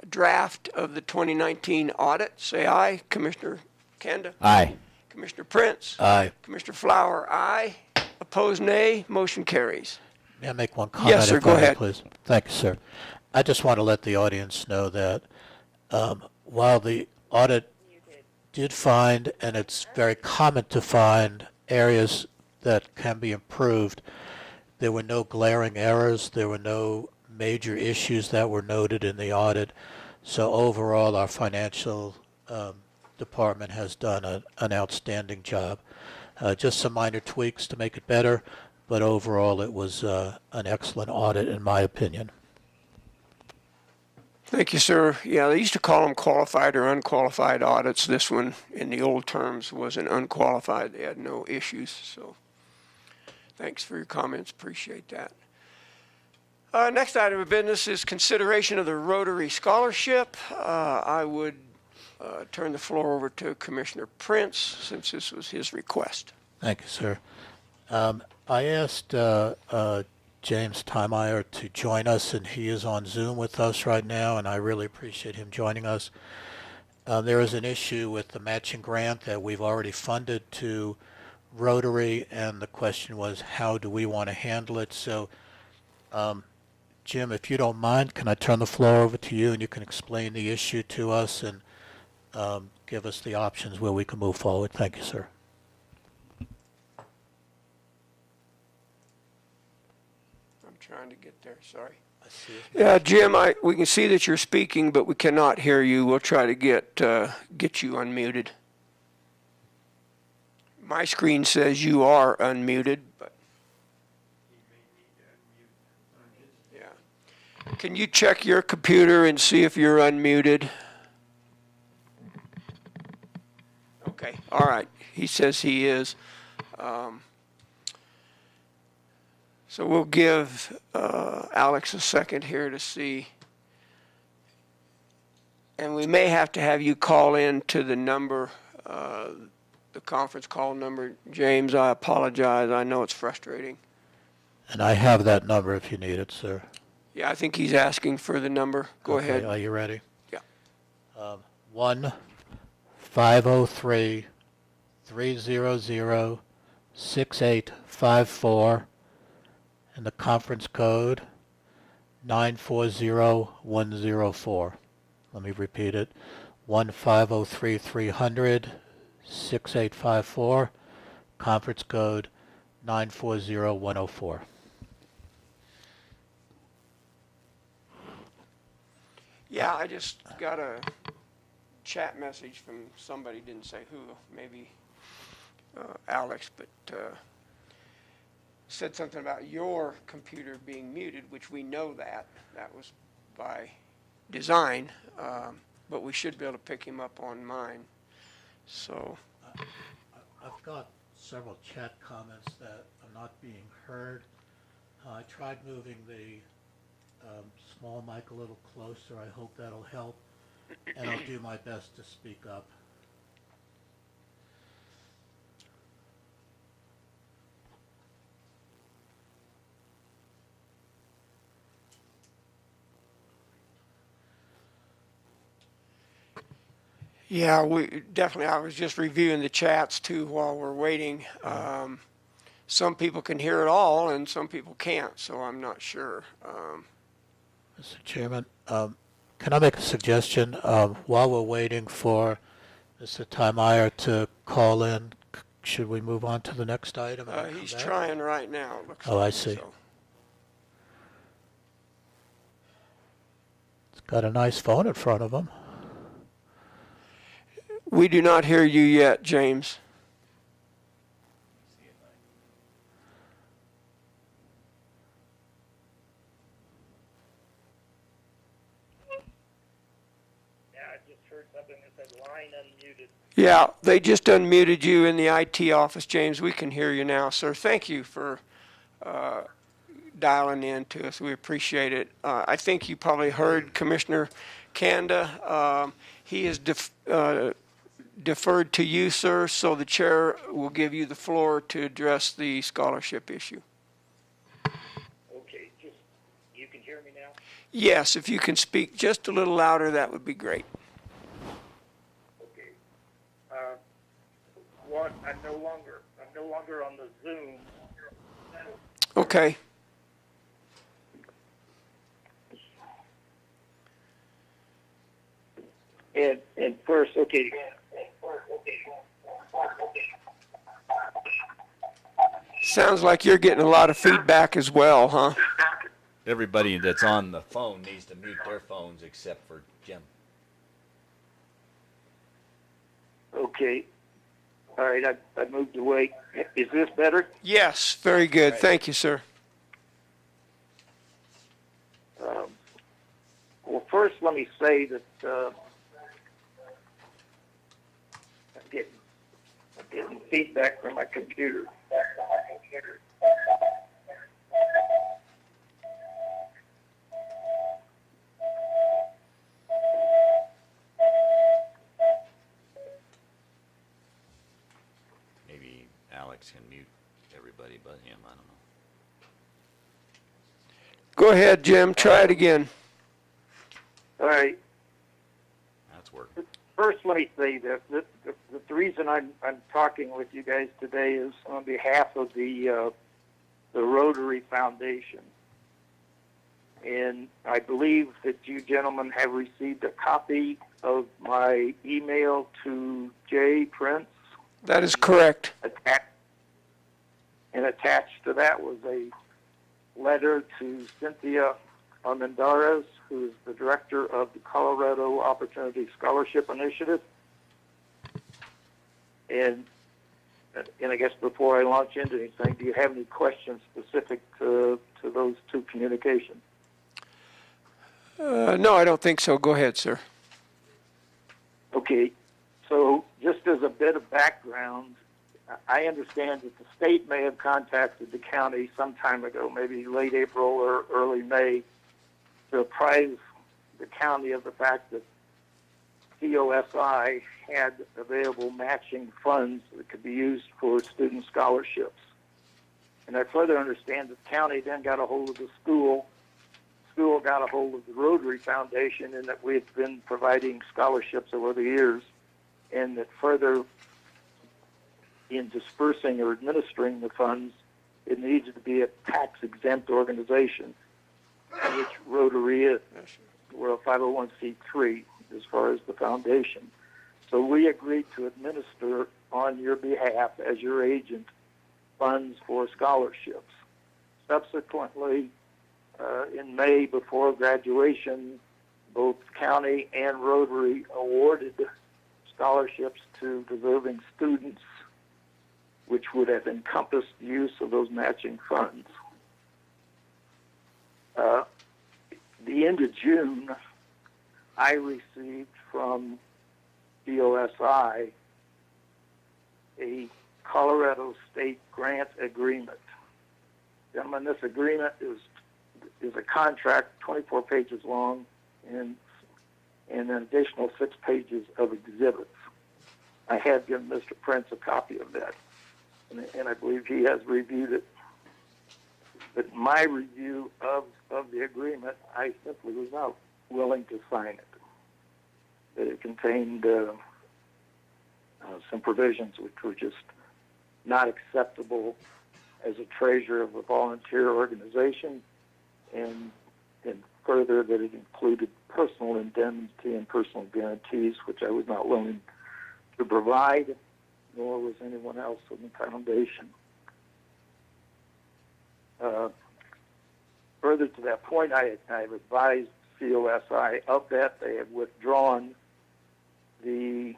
draft of the 2019 audit, say aye. Commissioner Kanda? Aye. Commissioner Prince? Aye. Commissioner Flower, aye. Opposed, nay. Motion carries. May I make one comment? Yes, sir, if go I may, ahead. please? Thank you, sir. I just want to let the audience know that while the audit did find, and it's very common to find, areas that can be improved, there were no glaring errors. There were no major issues that were noted in the audit. So overall, our financial department has done an outstanding job. Just some minor tweaks to make it better, but overall it was an excellent audit in my opinion. Thank you, sir. Yeah, they used to call them qualified or unqualified audits. This one, in the old terms, was an unqualified. They had no issues, so thanks for your comments. Appreciate that. Next item of business is consideration of the Rotary Scholarship. I would turn the floor over to Commissioner Prince, since this was his request. Thank you, sir. I asked James Tymire to join us, and he is on Zoom with us right now, and I really appreciate him joining us. There is an issue with the matching grant that we've already funded to Rotary, and the question was, how do we want to handle it? So, Jim, if you don't mind, can I turn the floor over to you, and you can explain the issue to us and give us the options where we can move forward? Thank you, sir. I'm trying to get there, sorry. I see it. Yeah, Jim, we can see that you're speaking, but we cannot hear you. We'll try to get you unmuted. My screen says you are unmuted, but yeah. Can you check your computer and see if you're unmuted? Okay, all right. He says he is. So we'll give Alex a second here to see. And we may have to have you call in to the number, the conference call number. James, I apologize. I know it's frustrating. And I have that number if you need it, sir. Yeah, I think he's asking for the number. Go Okay, ahead. are you ready? Yeah. 1-503-300-6854, and the conference code 940104. Let me repeat it. 1-503-300-6854, conference code 940104. Yeah, I just got a chat message from somebody, didn't say who, maybe Alex, but said something about your computer being muted, which we know that was by design, but we should be able to pick him up on mine. So I've got several chat comments that are not being heard. I tried moving the small mic a little closer. I hope that'll help, and I'll do my best to speak up. yeah, we definitely, I was just reviewing the chats too while we're waiting. Some people can hear it all and some people can't, so I'm not sure. Mr. Chairman, can I make a suggestion? While we're waiting for Mr. Tymire to call in, should we move on to the next item? and then come He's back? trying right now, it looks Oh, like. I see. So. He's got a nice phone in front of him. We do not hear you yet, James. Yeah, I just heard something that said line unmuted. Yeah, they just unmuted you in the IT office, James. We can hear you now, sir. Thank you for dialing in to us. We appreciate it. I think you probably heard Commissioner Kanda. He is deferred to you, sir, so the chair will give you the floor to address the scholarship issue. Okay, just, you can hear me now? Yes, if you can speak just a little louder, that would be great. Okay. One, I'm no longer on the Zoom. Okay. And first, okay. Sounds like you're getting a lot of feedback as well, huh? Everybody that's on the phone needs to mute their phones except for Jim. Okay. All right, I moved away. Is this better? Yes, very good. Right. Thank you, sir. Well, first, first, let me say that I'm getting feedback from my computer. Maybe Alex can mute everybody but him, I don't know. Go ahead, Jim, try it again. All right. That's working. First, let me say this. The reason I'm talking with you guys today is on behalf of the Rotary Foundation. And I believe that you gentlemen have received a copy of my email to Jay Prince. That is correct. And attached to that was a letter to Cynthia Armendariz, who is the director of the Colorado Opportunity Scholarship Initiative. And I guess before I launch into anything, do you have any questions specific to those two communications? No, I don't think so. Go ahead, sir. Okay, so just as a bit of background, I understand that the state may have contacted the county some time ago, maybe late April or early May, to apprise the county of the fact that COSI had available matching funds that could be used for student scholarships. And I further understand that the county then got a hold of the school got a hold of the Rotary Foundation, and that we had been providing scholarships over the years, and that further in dispersing or administering the funds, it needed to be a tax-exempt organization, which Rotary is. We're a 501c3 as far as the foundation. So we agreed to administer on your behalf, as your agent, funds for scholarships. Subsequently, in May, before graduation, both county and Rotary awarded scholarships to deserving students, which would have encompassed the use of those matching funds. The end of June, I received from COSI a Colorado State grant agreement. Gentlemen, this agreement is a contract 24 pages long and an additional 6 pages of exhibits. I have given Mr. Prince a copy of that, and I believe he has reviewed it. But my review of the agreement, I simply was not willing to sign it. That it contained some provisions which were just not acceptable as a treasurer of a volunteer organization, and further that it included personal indemnity and personal guarantees, which I was not willing to provide, nor was anyone else in the foundation. Further to that point, I have advised COSI of that. They have withdrawn the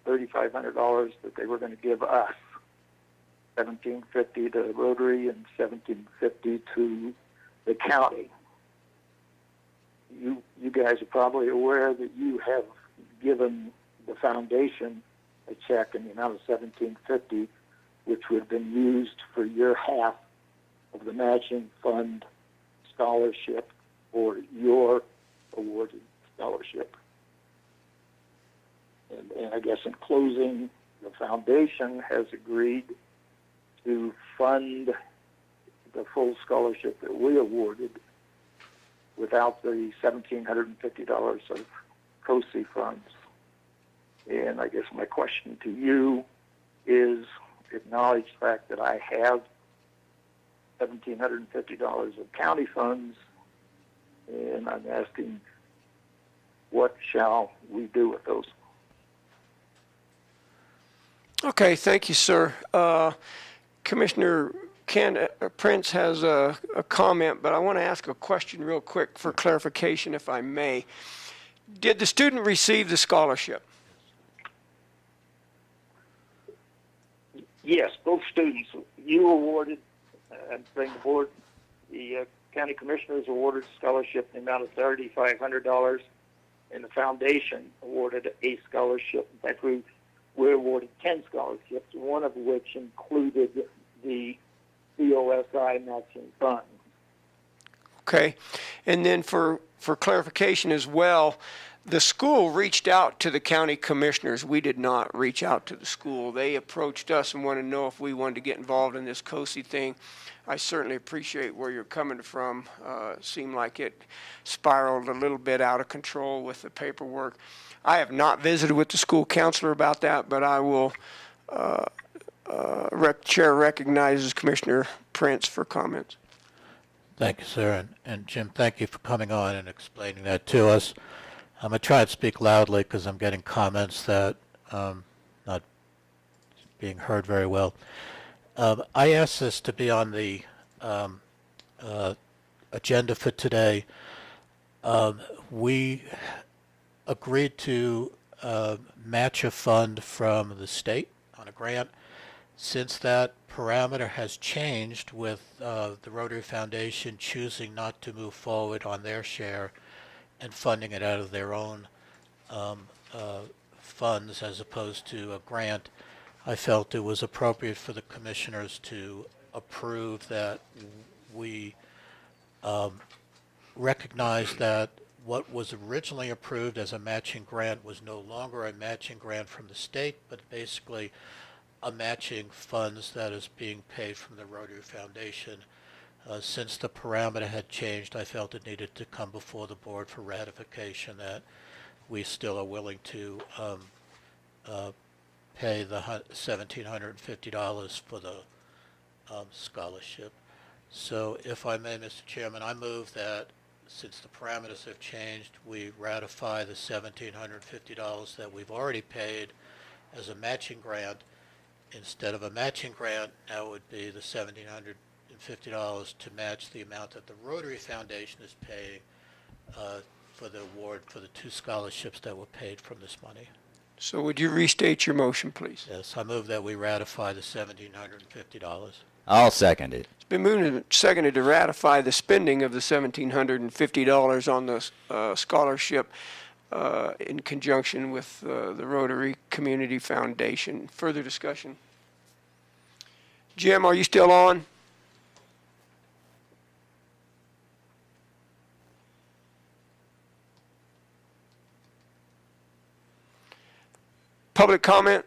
$3,500 that they were going to give us, $1,750 to Rotary and $1,750 to the county. You guys are probably aware that you have given the foundation a check in the amount of $1,750, which would have been used for your half of the matching fund scholarship or your awarded scholarship. And I guess in closing, the foundation has agreed to fund the full scholarship that we awarded without the $1,750 of COSI funds. And I guess my question to you is, acknowledge the fact that I have $1,750 of county funds, and I'm asking, what shall we do with those? Okay, thank you, sir. Commissioner Prince has a comment, but I want to ask a question real quick for clarification, if I may. Did the student receive the scholarship? Yes, both students. You awarded, I'm saying the board, the county commissioners awarded scholarship in the amount of $3,500, and the foundation awarded a scholarship. In fact, we awarded 10 scholarships, one of which included the COSI matching fund. Okay. And then for clarification as well, the school reached out to the county commissioners. We did not reach out to the school. They approached us and wanted to know if we wanted to get involved in this COSI thing. I certainly appreciate where you're coming from. It seemed like it spiraled a little bit out of control with the paperwork. I have not visited with the school counselor about that, but I will, Chair recognizes Commissioner Prince for comments. Thank you, sir. And Jim, thank you for coming on and explaining that to us. I'm going to try and speak loudly because I'm getting comments that not being heard very well. I asked this to be on the agenda for today. We agreed to match a fund from the state on a grant. Since that parameter has changed with the Rotary Foundation choosing not to move forward on their share and funding it out of their own funds as opposed to a grant, I felt it was appropriate for the commissioners to approve that we recognize that what was originally approved as a matching grant was no longer a matching grant from the state, but basically a matching funds that is being paid from the Rotary Foundation. Since the parameter had changed, I felt it needed to come before the board for ratification that we still are willing to pay the $1,750 for the scholarship. So if I may, Mr. Chairman, I move that since the parameters have changed, we ratify the $1,750 that we've already paid as a matching grant. Instead of a matching grant, now it would be the $1,750 to match the amount that the Rotary Foundation is paying for the award for the 2 scholarships that were paid from this money. So would you restate your motion, please? Yes, I move that we ratify the $1,750. I'll second it. It's been moved and seconded to ratify the spending of the $1,750 on the scholarship in conjunction with the Rotary Community Foundation. Further discussion? Jim, are you still on? Public comment?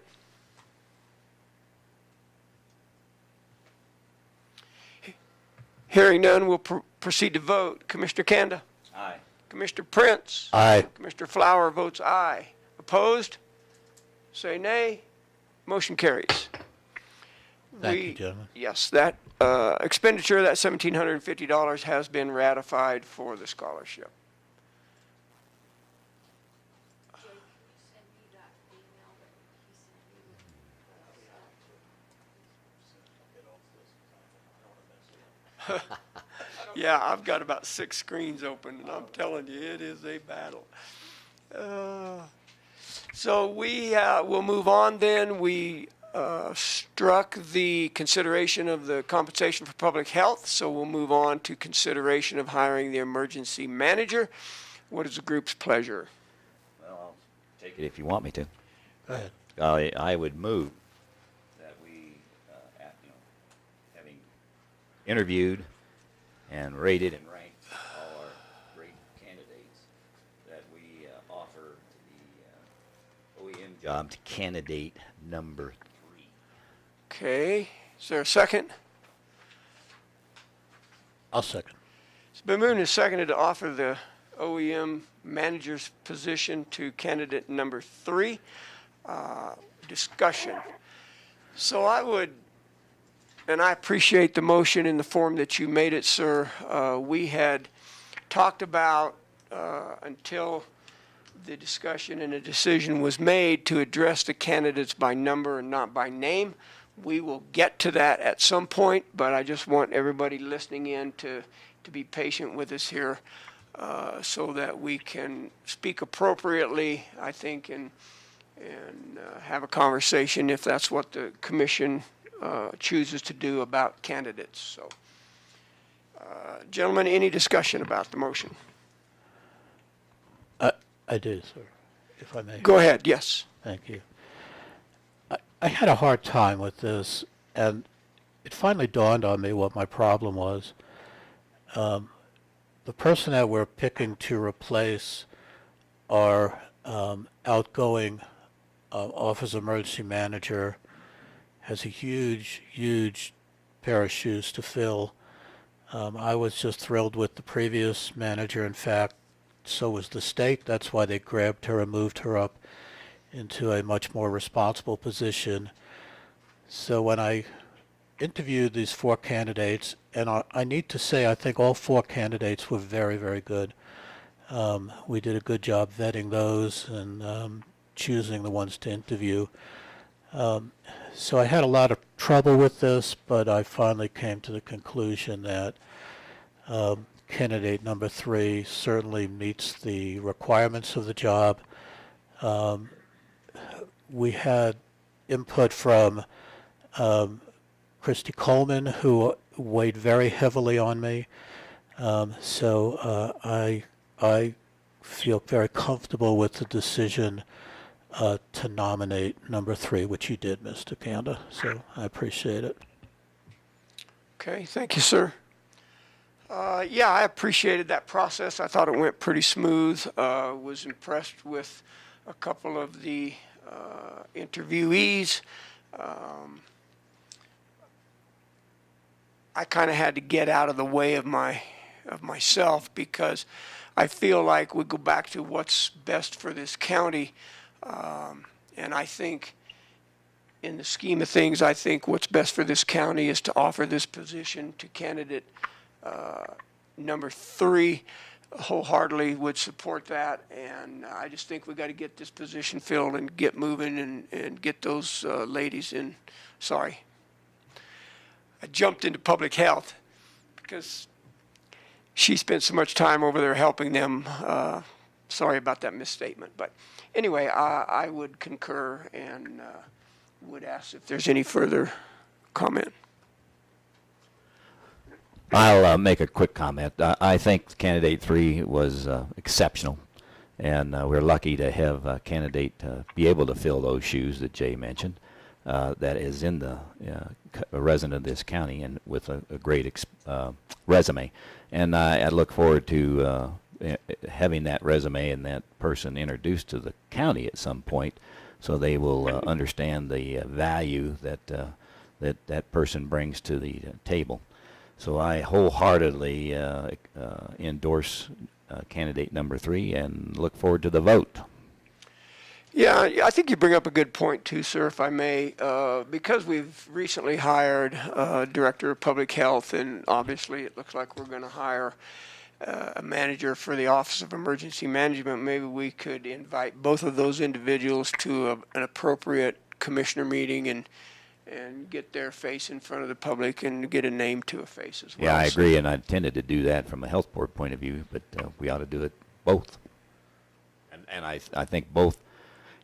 Hearing none, we'll proceed to vote. Commissioner Kanda? Aye. Commissioner Prince? Aye. Commissioner Flower votes aye. Opposed? Say nay. Motion carries. Thank you, gentlemen. Yes, that expenditure, that $1,750 has been ratified for the scholarship. Yeah, I've got about 6 screens open, and I'm telling you, it is a battle. So we will move on then. We struck the consideration of the compensation for public health, so we'll move on to consideration of hiring the emergency manager. What is the group's pleasure? Well, I'll take it if you want me to. Go ahead. I would move that we, having interviewed and rated and ranked all our great candidates, that we offer the OEM job to candidate number 3. Okay, is there a second? I'll second. It's been moved and seconded to offer the OEM manager's position to candidate number 3. Discussion. So I would, and I appreciate the motion in the form that you made it, sir. We had talked about until the discussion and a decision was made to address the candidates by number and not by name. We will get to that at some point, but I just want everybody listening in to be patient with us here so that we can speak appropriately, I think, and have a conversation if that's what the commission chooses to do about candidates. So, gentlemen, any discussion about the motion? I do, sir, if I may. Go ahead, yes. Thank you. I had a hard time with this, and it finally dawned on me what my problem was. The person that we're picking to replace our outgoing office emergency manager has a huge, huge pair of shoes to fill. I was just thrilled with the previous manager. In fact, so was the state. That's why they grabbed her and moved her up into a much more responsible position. So when I interviewed these 4 candidates, and I need to say I think all 4 candidates were very, very good. We did a good job vetting those and choosing the ones to interview. So I had a lot of trouble with this, but I finally came to the conclusion that candidate number 3 certainly meets the requirements of the job. We had input from Christy Coleman, who weighed very heavily on me. So I feel very comfortable with the decision to nominate number 3, which you did, Mr. Kanda. So I appreciate it. Okay, thank you, sir. Yeah, I appreciated that process. I thought it went pretty smooth. Was impressed with a couple of the interviewees. I kind of had to get out of the way of myself because I feel like we go back to what's best for this county. And I think in the scheme of things, I think what's best for this county is to offer this position to candidate number 3. Wholeheartedly would support that, and I just think we got to get this position filled and get moving and get those ladies in. Sorry, I jumped into public health because she spent so much time over there helping them. Sorry about that misstatement, but anyway, I would concur and would ask if there's any further comment. I'll make a quick comment. I think candidate 3 was exceptional, and we're lucky to have a candidate be able to fill those shoes that Jay mentioned. That is in the a resident of this county and with a great resume, and I look forward to having that resume and that person introduced to the county at some point, so they will understand the value that that person brings to the table. So I wholeheartedly endorse candidate number 3 and look forward to the vote. Yeah, I think you bring up a good point too, sir, if I may, because we've recently hired a director of public health, and obviously it looks like we're going to hire a manager for the Office of Emergency Management. Maybe we could invite both of those individuals to an appropriate commissioner meeting and get their face in front of the public and get a name to a face as well. Yeah, I agree, and I intended to do that from a health board point of view, but we ought to do it both. And I think both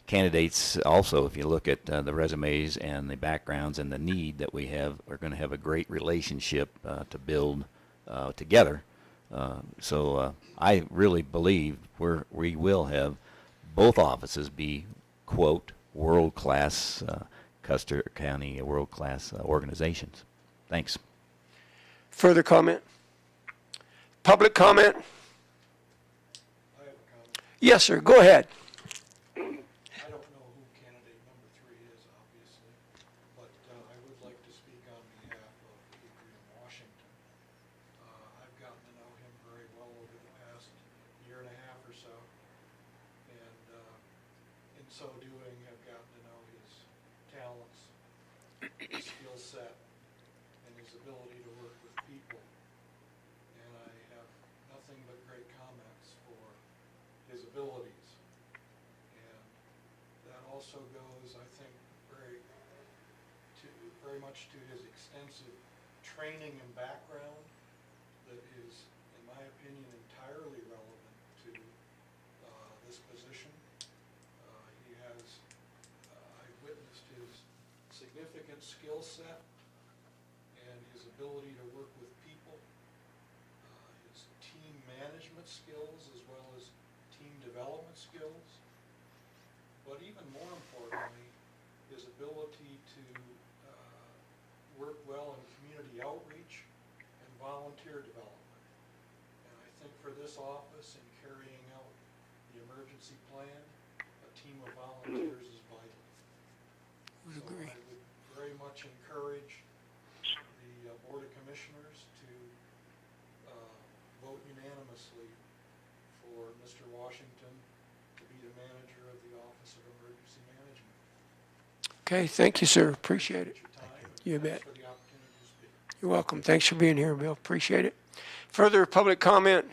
candidates also, if you look at the resumes and the backgrounds and the need that we have, are going to have a great relationship to build together. So I really believe we will have both offices be, quote, world-class Custer County world-class organizations. Thanks. Further comment? Public comment? I have a comment. Yes, sir. Go ahead. I don't know who candidate number 3 is, obviously, but I would like to speak on behalf of Adrian Washington. I've gotten to know him very well over the past year and a half or so, and in so doing, I've gotten to know his talents, his skill set, and his ability to work with people. And I have nothing but great comments for his abilities. And that also goes, I think, very much to his extensive training and background that is, in my opinion, entirely relevant to this position. He has, I've witnessed his significant skill set and his ability to work with people, his team management skills as well as team development skills, but even more importantly, his ability to work well in community outreach and volunteer development. And I think for this office in carrying out the emergency plan, a team of volunteers is vital. Would agree. I would very much encourage the Board of Commissioners to vote unanimously for Mr. Washington to be the manager of the Office of Emergency Management. Okay, thank you, sir. Appreciate it. Your time, and You thanks bet. for the opportunity to speak. You're welcome. Thanks for being here, Bill. Appreciate it. Further public comment?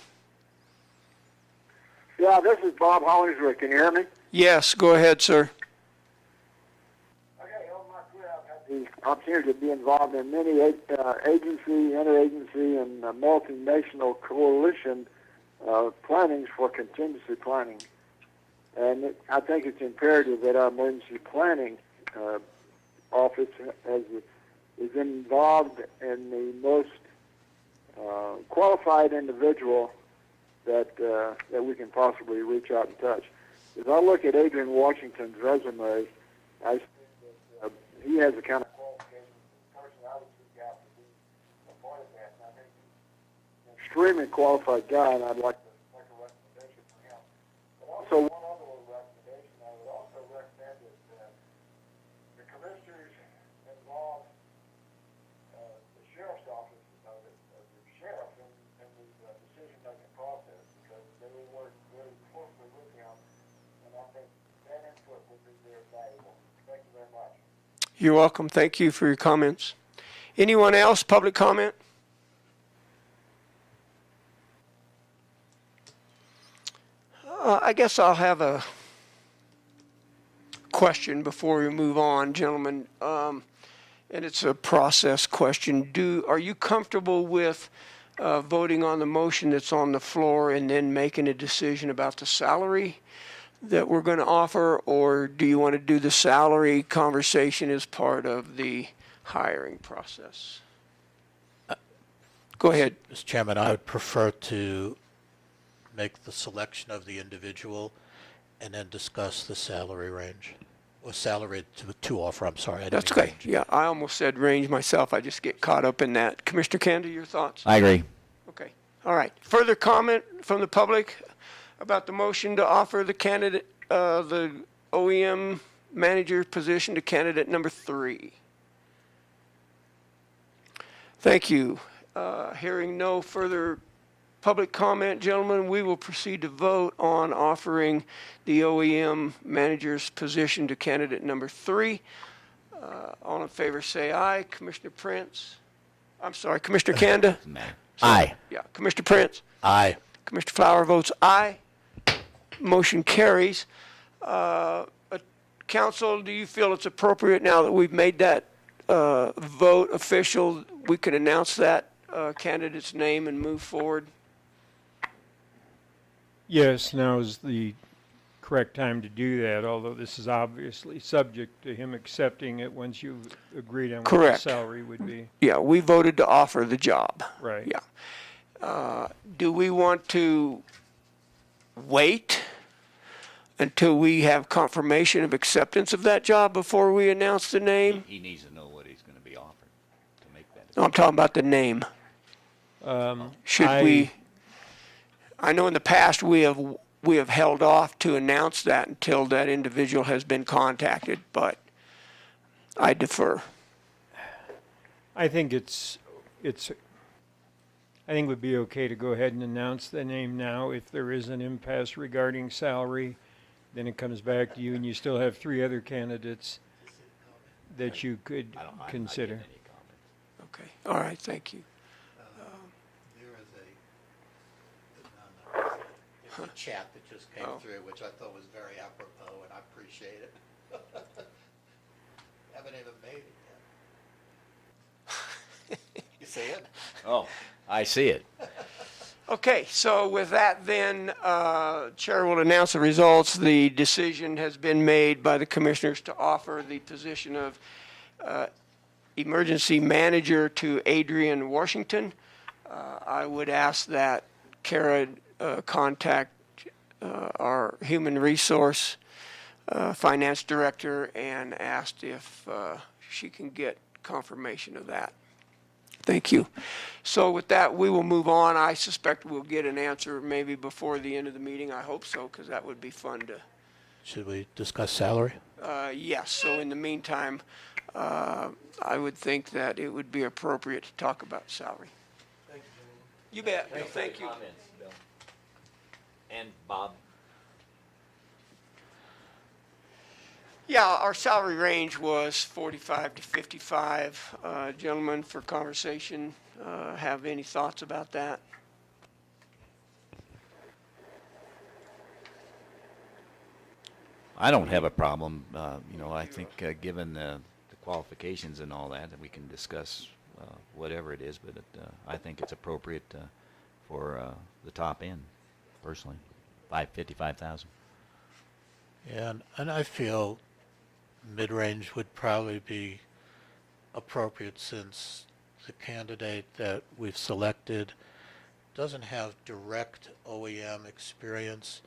Yeah, this is Bob Hollingsworth. Can you hear me? Yes, go ahead, sir. Okay, all my career I've had the opportunity to be involved in many agency, interagency, and multinational coalition plannings for contingency planning. And I think it's imperative that our emergency planning office is involved in the most qualified individual that we can possibly reach out and touch. As I look at Adrian Washington's resume, I see that he has the kind of qualifications the person I would seek out to be appointed that. And I think he's an extremely qualified guy, and I'd like to make a recommendation for him. But also, one other little recommendation, I would also recommend that the commissioners involve the sheriff's office, the sheriff in the decision-making process, because they will work very closely with him, and I think that input would be very valuable. Thank you very much. You're welcome. Thank you for your comments. Anyone else? Public comment? I guess I'll have a question before we move on, gentlemen. And it's a process question. Are you comfortable with voting on the motion that's on the floor and then making a decision about the salary that we're going to offer, or do you want to do the salary conversation as part of the hiring process? Go ahead. Mr. Chairman, I would prefer to make the selection of the individual and then discuss the salary range, or salary to offer. I'm sorry. I didn't That's mean okay. range. Yeah, I almost said range myself. I just get caught up in that. Commissioner Kanda, your thoughts? I agree. Okay. All right. Further comment from the public about the motion to offer the candidate, the OEM manager position to candidate number 3? Thank you. Hearing no further public comment, gentlemen, we will proceed to vote on offering the OEM manager's position to candidate number 3. All in favor say aye. Commissioner Prince? I'm sorry, Commissioner Kanda? Aye. Yeah, Commissioner Prince? Aye. Commissioner Flower votes aye. Motion carries. Council, do you feel it's appropriate now that we've made that vote official, we can announce that candidate's name and move forward? Yes, now is the correct time to do that, although this is obviously subject to him accepting it once you've agreed on what the Correct. salary would be. Yeah, we voted to offer the job. Right. Yeah. Do we want to wait until we have confirmation of acceptance of that job before we announce the name? He needs to know what he's going to be offered to make that. No, I'm talking about the name. Should we? I know in the past we have held off to announce that until that individual has been contacted, but I defer. I think I think it would be okay to go ahead and announce the name now. If there is an impasse regarding salary, then it comes back to you, and you still have 3 other candidates that you could consider. Okay. All right. Thank you. There's a chat that just came Oh. through, which I thought was very apropos, and I appreciate it. Haven't even made it yet. You see it? Oh, I see it. Okay, so with that then, Chair will announce the results. The decision has been made by the commissioners to offer the position of emergency manager to Adrian Washington. I would ask that Kara contact our human resource finance director and asked if she can get confirmation of that. Thank you. So with that, we will move on. I suspect we'll get an answer maybe before the end of the meeting. I hope so, because that would be fun to. Should we discuss salary? Yes, so in the meantime, I would think that it would be appropriate to talk about salary. Thank you, gentlemen. You bet, Bill, thank you. Comments, Bill. And Bob. Yeah, our salary range was 45 to 55. Gentlemen, for conversation, have any thoughts about that? I don't have a problem. I think given the qualifications and all that we can discuss whatever it is, but I think it's appropriate for the top end, personally, 55,000. Yeah, and I feel mid-range would probably be appropriate since the candidate that we've selected doesn't have direct OEM experience.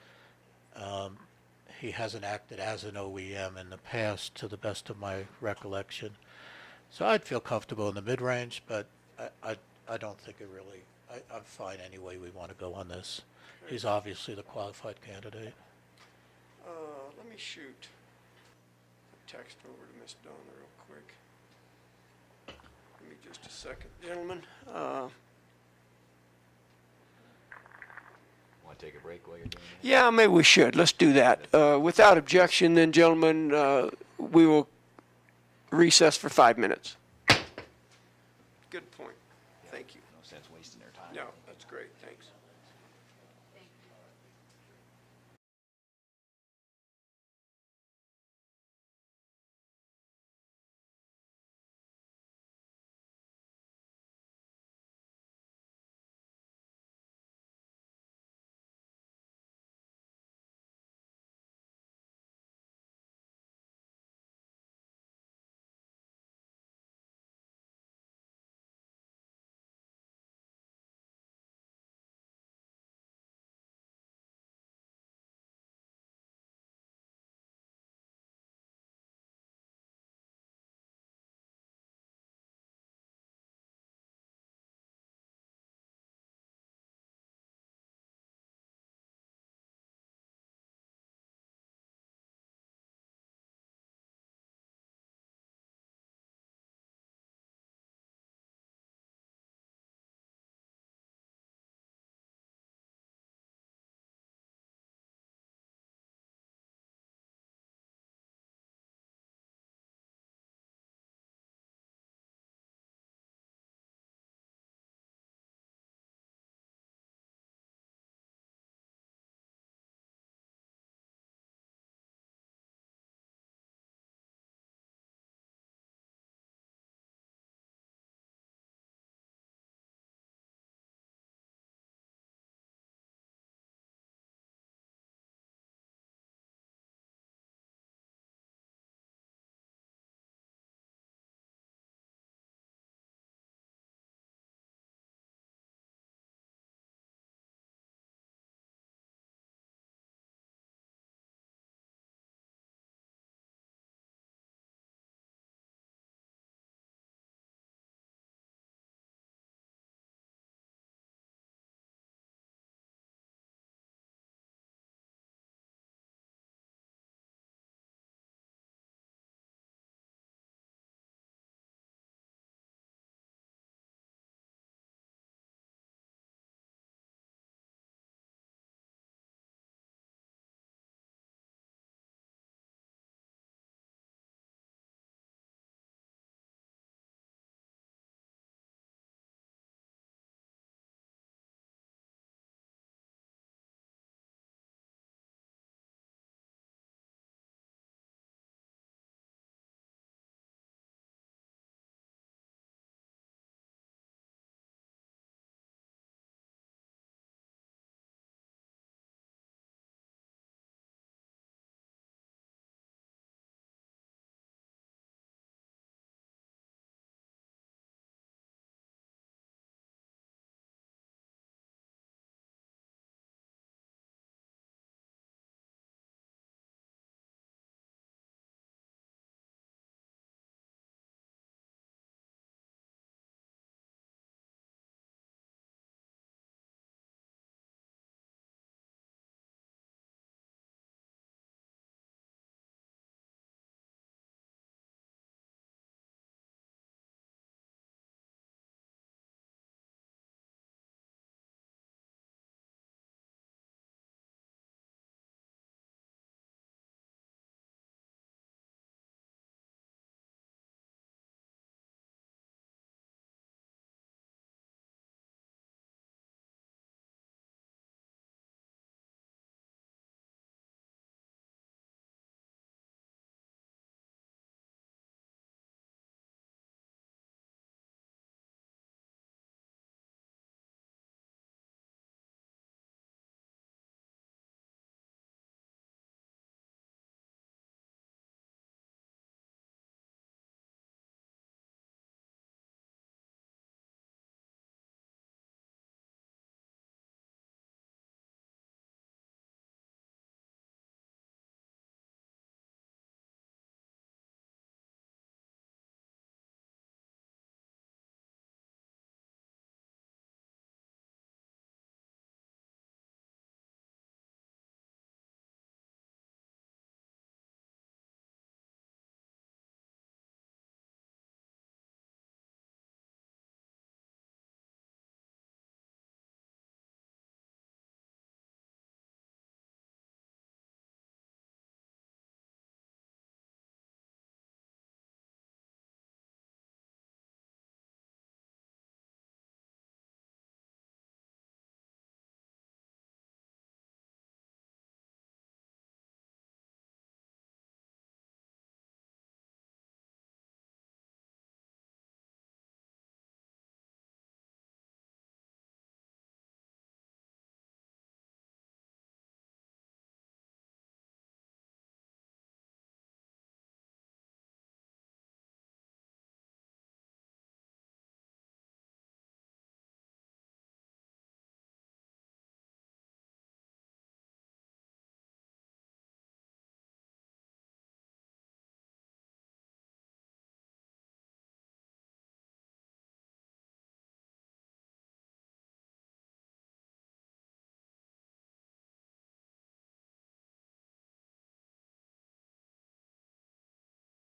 He hasn't acted as an OEM in the past, to the best of my recollection. So I'd feel comfortable in the mid-range, but I don't think it really, I'm fine any way we want to go on this. He's obviously the qualified candidate. Let me shoot a text over to Miss Donna real quick. Give me just a second, gentlemen. Want to take a break while you're doing that? Yeah, maybe we should. Let's do that. Without objection, then, gentlemen, we will recess for 5 minutes. Good point. Thank you. No sense wasting their time. No, that's great. Thanks.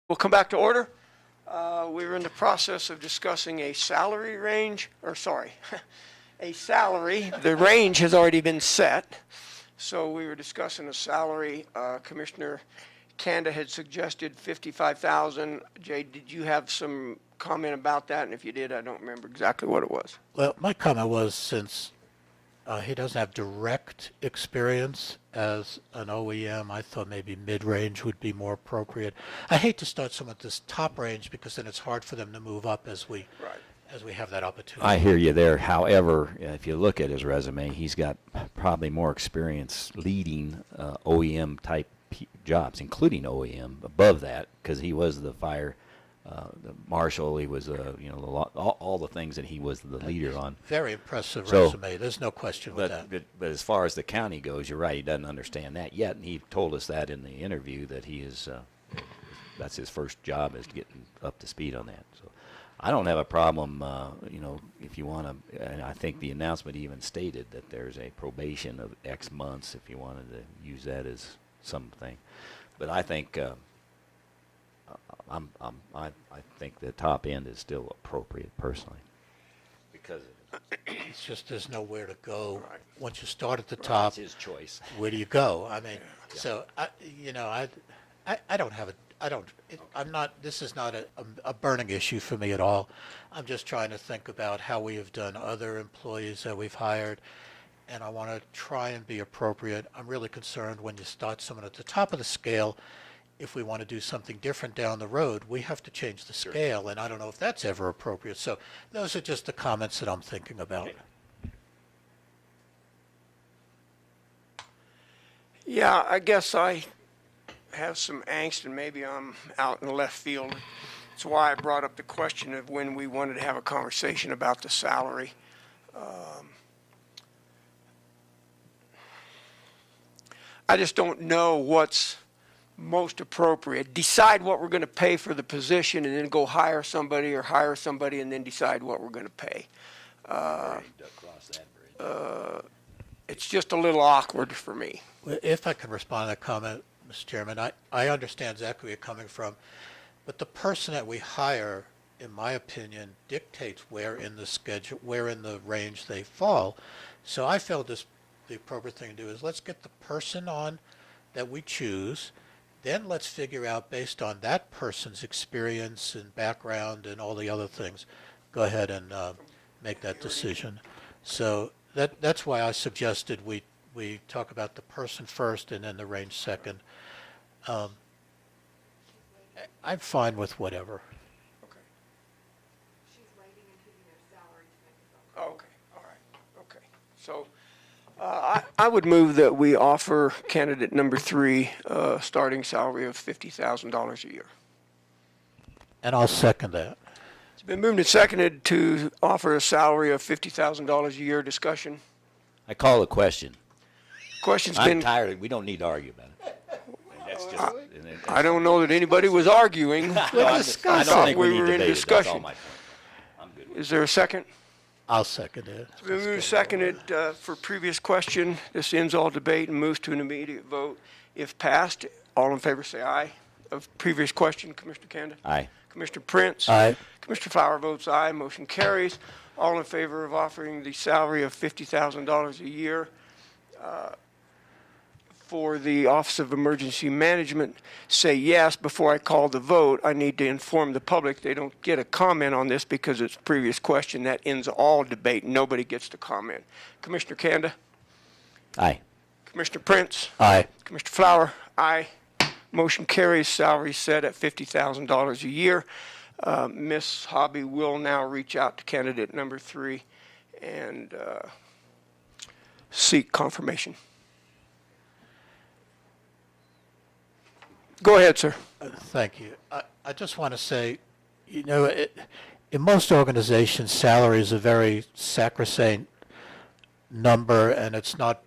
We'll come back to order. We're in the process of discussing a salary range, a salary. The range has already been set. So we were discussing a salary. Commissioner Kanda had suggested 55,000. Jay, did you have some comment about that? And if you did, I don't remember exactly what it was. Well, my comment was since he doesn't have direct experience as an OEM, I thought maybe mid-range would be more appropriate. I hate to start someone at this top range because then it's hard for them to move up as we have that opportunity. I hear you there. However, if you look at his resume, he's got probably more experience leading OEM type jobs, including OEM above that, because he was the fire the marshal. He was all the things that he was the leader on. Very impressive So- resume. There's no question with that. But as far as the county goes, you're right. He doesn't understand that yet, and he told us that in the interview that he is. That's his first job, is getting up to speed on that. So I don't have a problem. If you want to, and I think the announcement even stated that there's a probation of X months if you wanted to use that as something. But I think. I think the top end is still appropriate personally, because It's just there's nowhere to go. Once you start at the top, it's his choice. where do you go? I mean, so I don't have I'm not. This is not a burning issue for me at all. I'm just trying to think about how we have done other employees that we've hired, and I want to try and be appropriate. I'm really concerned when you start someone at the top of the scale. If we want to do something different down the road, we have to change the scale, and I don't know if that's ever appropriate. So those are just the comments that I'm thinking about. Yeah, I guess I have some angst, and maybe I'm out in the left field. That's why I brought up the question of when we wanted to have a conversation about the salary. I just don't know what's most appropriate. Decide what we're going to pay for the position and then go hire somebody, or hire somebody and then decide what we're going to pay. It's just a little awkward for me. Well, if I can respond to that comment, Mr. Chairman, I understand exactly where you're coming from, but the person that we hire, in my opinion, dictates where in the schedule, where in the range they fall. So I felt the appropriate thing to do is let's get the person on that we choose. Then let's figure out, based on that person's experience and background and all the other things, go ahead and make that decision. So that's why I suggested we talk about the person first and then the range second. I'm fine with whatever. Okay. She's waiting until you know salary to make a vote. Okay, all right, okay. So I would move that we offer candidate number 3 a starting salary of $50,000 a year. And I'll second that. It's been moved and seconded to offer a salary of $50,000 a year. Discussion. I call the question. Question's I'm been, tired. We don't need to argue about it. That's just. I don't know that anybody was arguing. I don't think we we need were to in debate it. That's all discussion. my point. I'm good with it. Is there a second? I'll second it. It's been moved and seconded for previous question. This ends all debate and moves to an immediate vote. If passed, all in favor say aye. Of previous question, Commissioner Kanda? Aye. Commissioner Prince? Aye. Commissioner Flower votes aye. Motion carries. All in favor of offering the salary of $50,000 a year for the Office of Emergency Management say yes. Before I call the vote, I need to inform the public they don't get a comment on this because it's a previous question. That ends all debate. Nobody gets to comment. Commissioner Kanda? Aye. Commissioner Prince? Aye. Commissioner Flower? Aye. Motion carries. Salary set at $50,000 a year. Ms. Hobby will now reach out to candidate number 3 and seek confirmation. Go ahead, sir. Thank you. I just want to say, in most organizations, salary is a very sacrosanct number, and it's not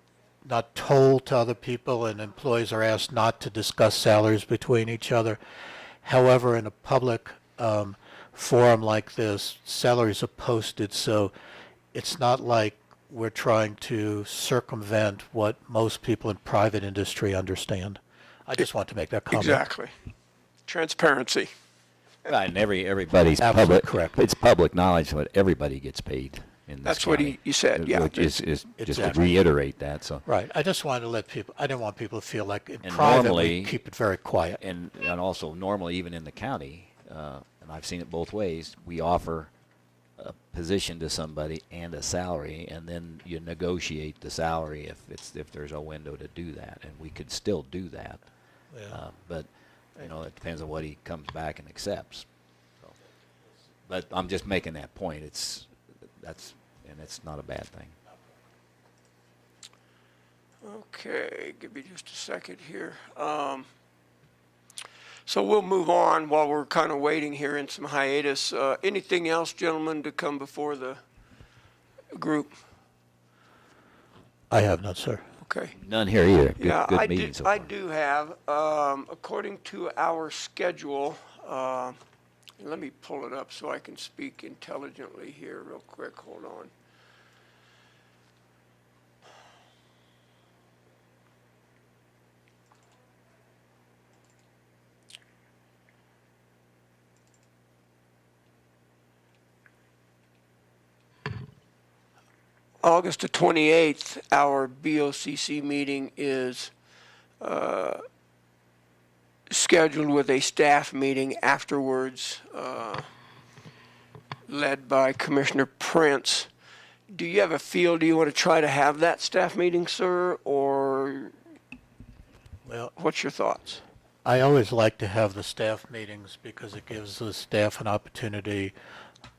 told to other people, and employees are asked not to discuss salaries between each other. However, in a public forum like this, salaries are posted, so it's not like we're trying to circumvent what most people in private industry understand. I just want to make that comment. Exactly. Transparency. Right, and everybody's Absolutely public. correct. It's public knowledge that everybody gets paid in this That's what county. you said, yeah. Which is just to Exactly. reiterate that, so. Right. I just wanted to let people, I didn't want people to feel like in And private normally- we keep it very quiet. And also, normally, even in the county, and I've seen it both ways, we offer a position to somebody and a salary, and then you negotiate the salary if there's a window to do that, and we could still do that. Yeah. But, it depends on what he comes back and accepts. So, but I'm just making that point. It's not a bad thing. Okay, give me just a second here. So we'll move on while we're kind of waiting here in some hiatus. Anything else, gentlemen, to come before the group? I have none, sir. Okay. None here either. Yeah, Good I meeting do, so far. I do have, according to our schedule, let me pull it up so I can speak intelligently here real quick. Hold on. August the 28th, our BOCC meeting is scheduled with a staff meeting afterwards, led by Commissioner Prince. Do you have a feel, do you want to try to have that staff meeting, sir, or Well, what's your thoughts? I always like to have the staff meetings because it gives the staff an opportunity,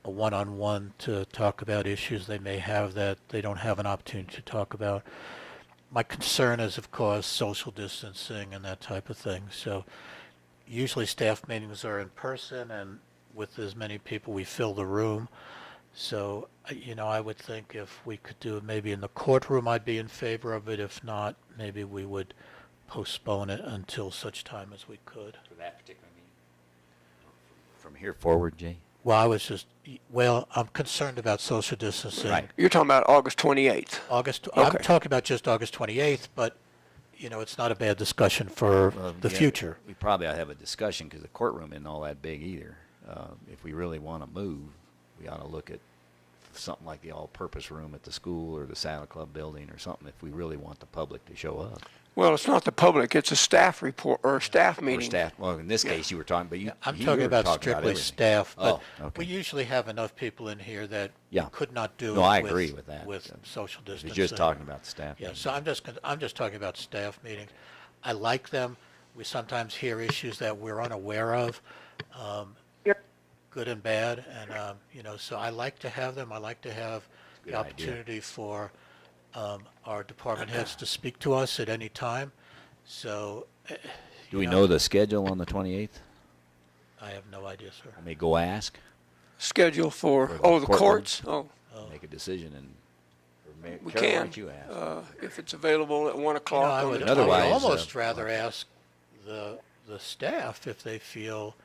a one-on-one, to talk about issues they may have that they don't have an opportunity to talk about. My concern is, of course, social distancing and that type of thing. So usually staff meetings are in person, and with as many people, we fill the room. So, I would think if we could do it maybe in the courtroom, I'd be in favor of it. If not, maybe we would postpone it until such time as we could. For that particular meeting? From here forward, Jay? Well, I'm concerned about social distancing. Right. You're talking about August 28th. I'm I'm talking about just August 28th, but, it's not a bad discussion for the Yeah, future. We probably ought to have a discussion because the courtroom isn't all that big either. If we really want to move, we ought to look at something like the all-purpose room at the school or the Saddle Club building or something if we really want the public to show up. Well, it's not the public, it's a staff report, or a staff Or meeting. staff, well, in this case, you were talking, but I'm you talking were about talking strictly everything. staff, but Oh, okay. we usually have enough people in here that Yeah. we could not do No, it I agree with that. with social We're distancing. just talking about the staff. Yeah, meeting. so I'm just talking about staff meetings. I like them. We sometimes hear issues that we're unaware of, good and bad, and so I like to have them. I like to have the Good idea. opportunity for our department heads to speak to us at any time. So, Do we know the schedule on the 28th? I have no idea, sir. Let me go ask, Schedule for, For the the courtroom. courts? Oh, make a decision, and we Carol, why can, don't you ask? if it's available at 1 o'clock I on would, the I would Otherwise, almost rather ask the staff if they feel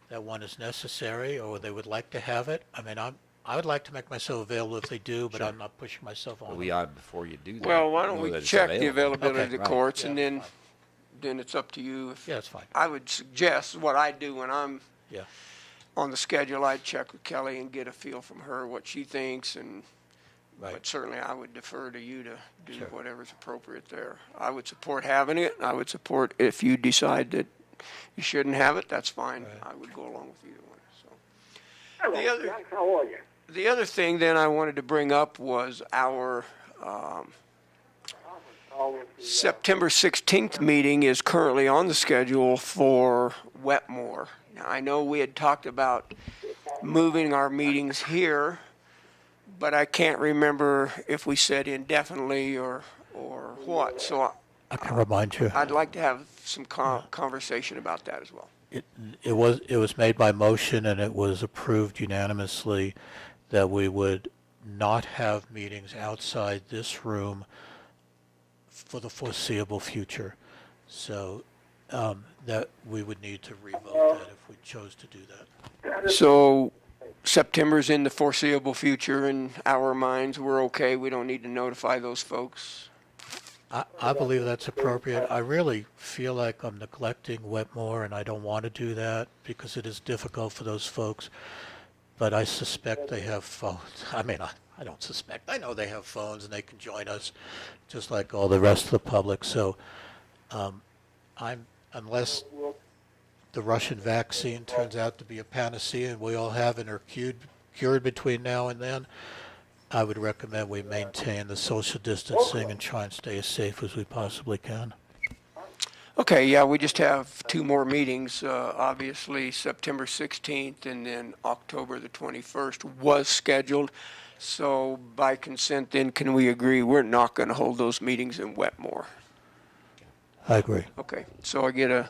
that one is necessary or they would like to have it. I mean, I would like to make myself available if they do, but I'm not pushing myself on But them. we ought, before you do that. Well, why don't know we that it's check the available. availability Okay, of the right. courts, Yeah, and fine. then it's up to you. If Yeah, that's fine. I would suggest, what I do when I'm Yeah. on the schedule, I'd check with Kelly and get a feel from her what she thinks, and Right. but certainly I would defer to you to do Sure. whatever's appropriate there. I would support having it. I would support if you decide that you shouldn't have it, that's fine. Right. I would go along with either one. So Hello, The other- Jack, how are you? the other thing then I wanted to bring up was our September 16th meeting is currently on the schedule for Wetmore. Now, I know we had talked about moving our meetings here, but I can't remember if we said indefinitely or what. So I can remind you. I'd like to have some conversation about that as well. It was made by motion and it was approved unanimously that we would not have meetings outside this room for the foreseeable future. So that we would need to revote that if we chose to do that. So September's in the foreseeable future in our minds. We're okay. We don't need to notify those folks. I believe that's appropriate. I really feel like I'm neglecting Wetmore, and I don't want to do that because it is difficult for those folks. But I suspect they have phones. I mean, I don't suspect. I know they have phones, and they can join us just like all the rest of the public. So unless the Russian vaccine turns out to be a panacea and we all have and are cured between now and then, I would recommend we maintain the social distancing and try and stay as safe as we possibly can. Okay, yeah, we just have two more meetings, obviously September 16th and then October the 21st was scheduled. So by consent then, can we agree we're not going to hold those meetings in Wetmore? I agree. Okay, so I get a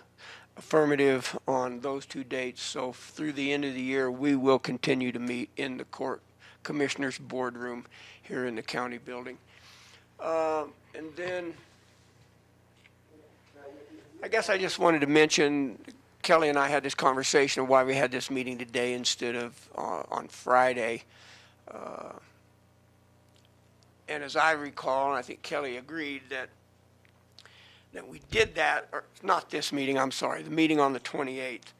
affirmative on those two dates. So through the end of the year, we will continue to meet in the court commissioners boardroom here in the county building. And then I guess I just wanted to mention, Kelly and I had this conversation of why we had this meeting today instead of on Friday. And as I recall, and I think Kelly agreed that we did that, or not this meeting, I'm sorry, the meeting on the 28th,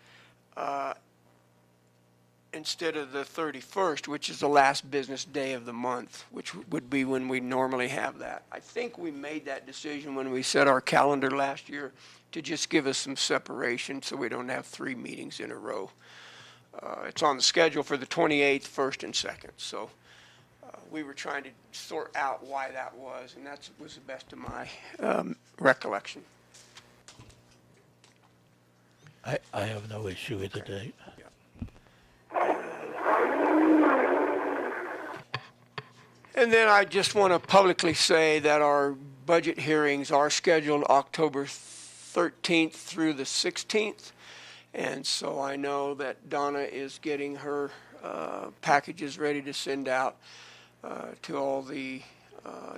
instead of the 31st, which is the last business day of the month, which would be when we normally have that. I think we made that decision when we set our calendar last year to just give us some separation so we don't have 3 meetings in a row. It's on the schedule for the 28th, 1st, and 2nd. So we were trying to sort out why that was, and that was the best of my recollection. I have no issue with the date. And then I just want to publicly say that our budget hearings are scheduled October 13th through the 16th. And so I know that Donna is getting her packages ready to send out to all the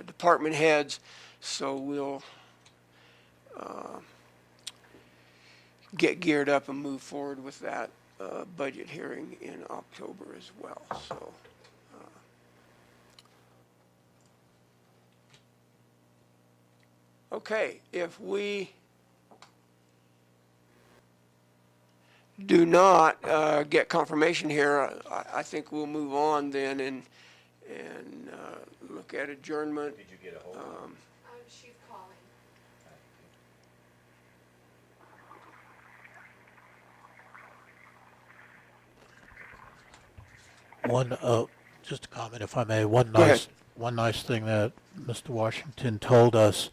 department heads. So we'll get geared up and move forward with that budget hearing in October as well. So. Okay, if we do not get confirmation here, I think we'll move on then and look at adjournment. Did you get a hold of her? She's calling. Just a comment, if I may. Go ahead. One nice thing that Mr. Washington told us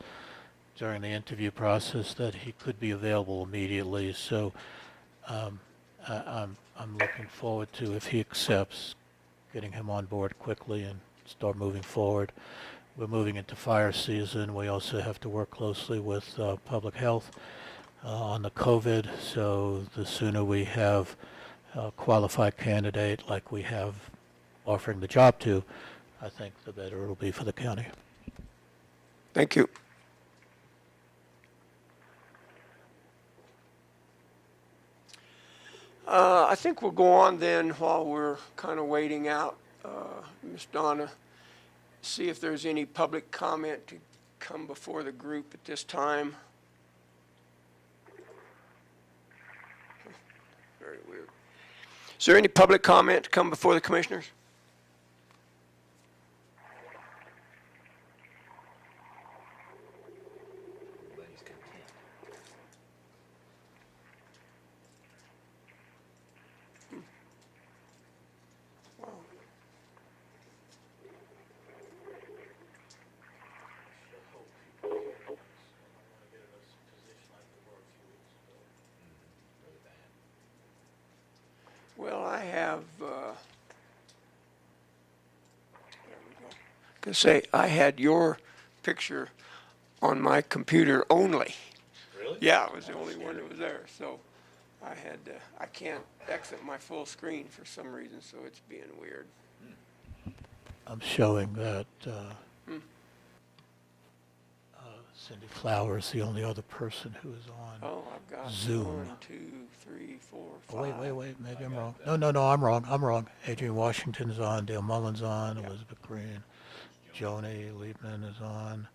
during the interview process that he could be available immediately. So I'm looking forward to, if he accepts, getting him on board quickly and start moving forward. We're moving into fire season. We also have to work closely with public health on the COVID. So the sooner we have a qualified candidate like we have offering the job to, I think the better it'll be for the county. Thank you. I think we'll go on then while we're kind of waiting out, Ms. Donna, see if there's any public comment to come before the group at this time. Very weird. Is there any public comment to come before the commissioners? Everybody's content. Well, I have, there we go. Gonna say, I had your picture on my computer only. Really? Yeah, it was the only one that was there, so I had, I can't exit my full screen for some reason, so it's being weird. I'm showing that Cindy Flower is the only other person who is on. Oh, I've got Zoom. 1, 2, 3, 4, 5. Oh, wait, maybe I'm wrong. No, I'm wrong. Adrian Washington's on, Dale Mullen's, Elizabeth Green, Joni Liebman is on.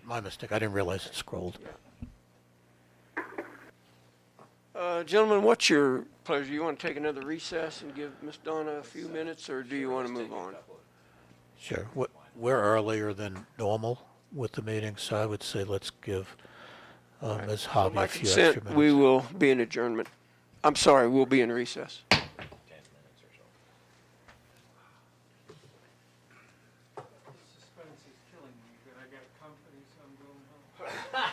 my mistake. I didn't realize it scrolled. Gentlemen, what's your pleasure? You want to take another recess and give Ms. Donna a few minutes, or do you want to move on? Sure. We're earlier than normal with the meeting, so I would say let's give Ms. So Hobby by a few extra consent, minutes. we will be in adjournment. I'm sorry, we'll be in recess. Suspense is killing me, but I got company, so I'm going home.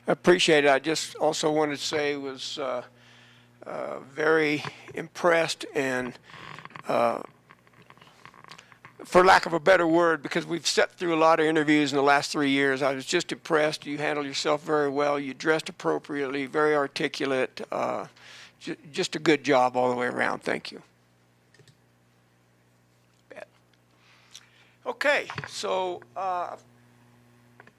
Appreciate it. I just also wanted to say was very impressed and, for lack of a better word, because we've sat through a lot of interviews in the last 3 years, I was just impressed. You handled yourself very well. You dressed appropriately, very articulate. Just a good job all the way around. Thank you. Okay, so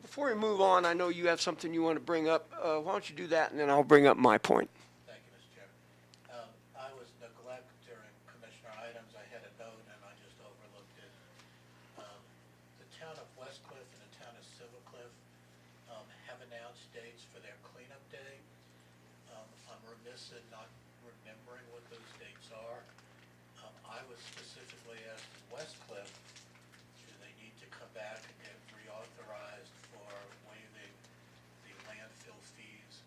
before we move on, I know you have something you want to bring up. Why don't you do that, and then I'll bring up my point. Thank you, Mr. Chairman. I was neglected during commissioner items. I had a note and I just overlooked it. The town of Westcliff and the town of Silver Cliff have announced dates for their cleanup day. I'm remiss in not remembering what those dates are. I was specifically asked in Westcliff, do they need to come back and get reauthorized for waiving the landfill fees?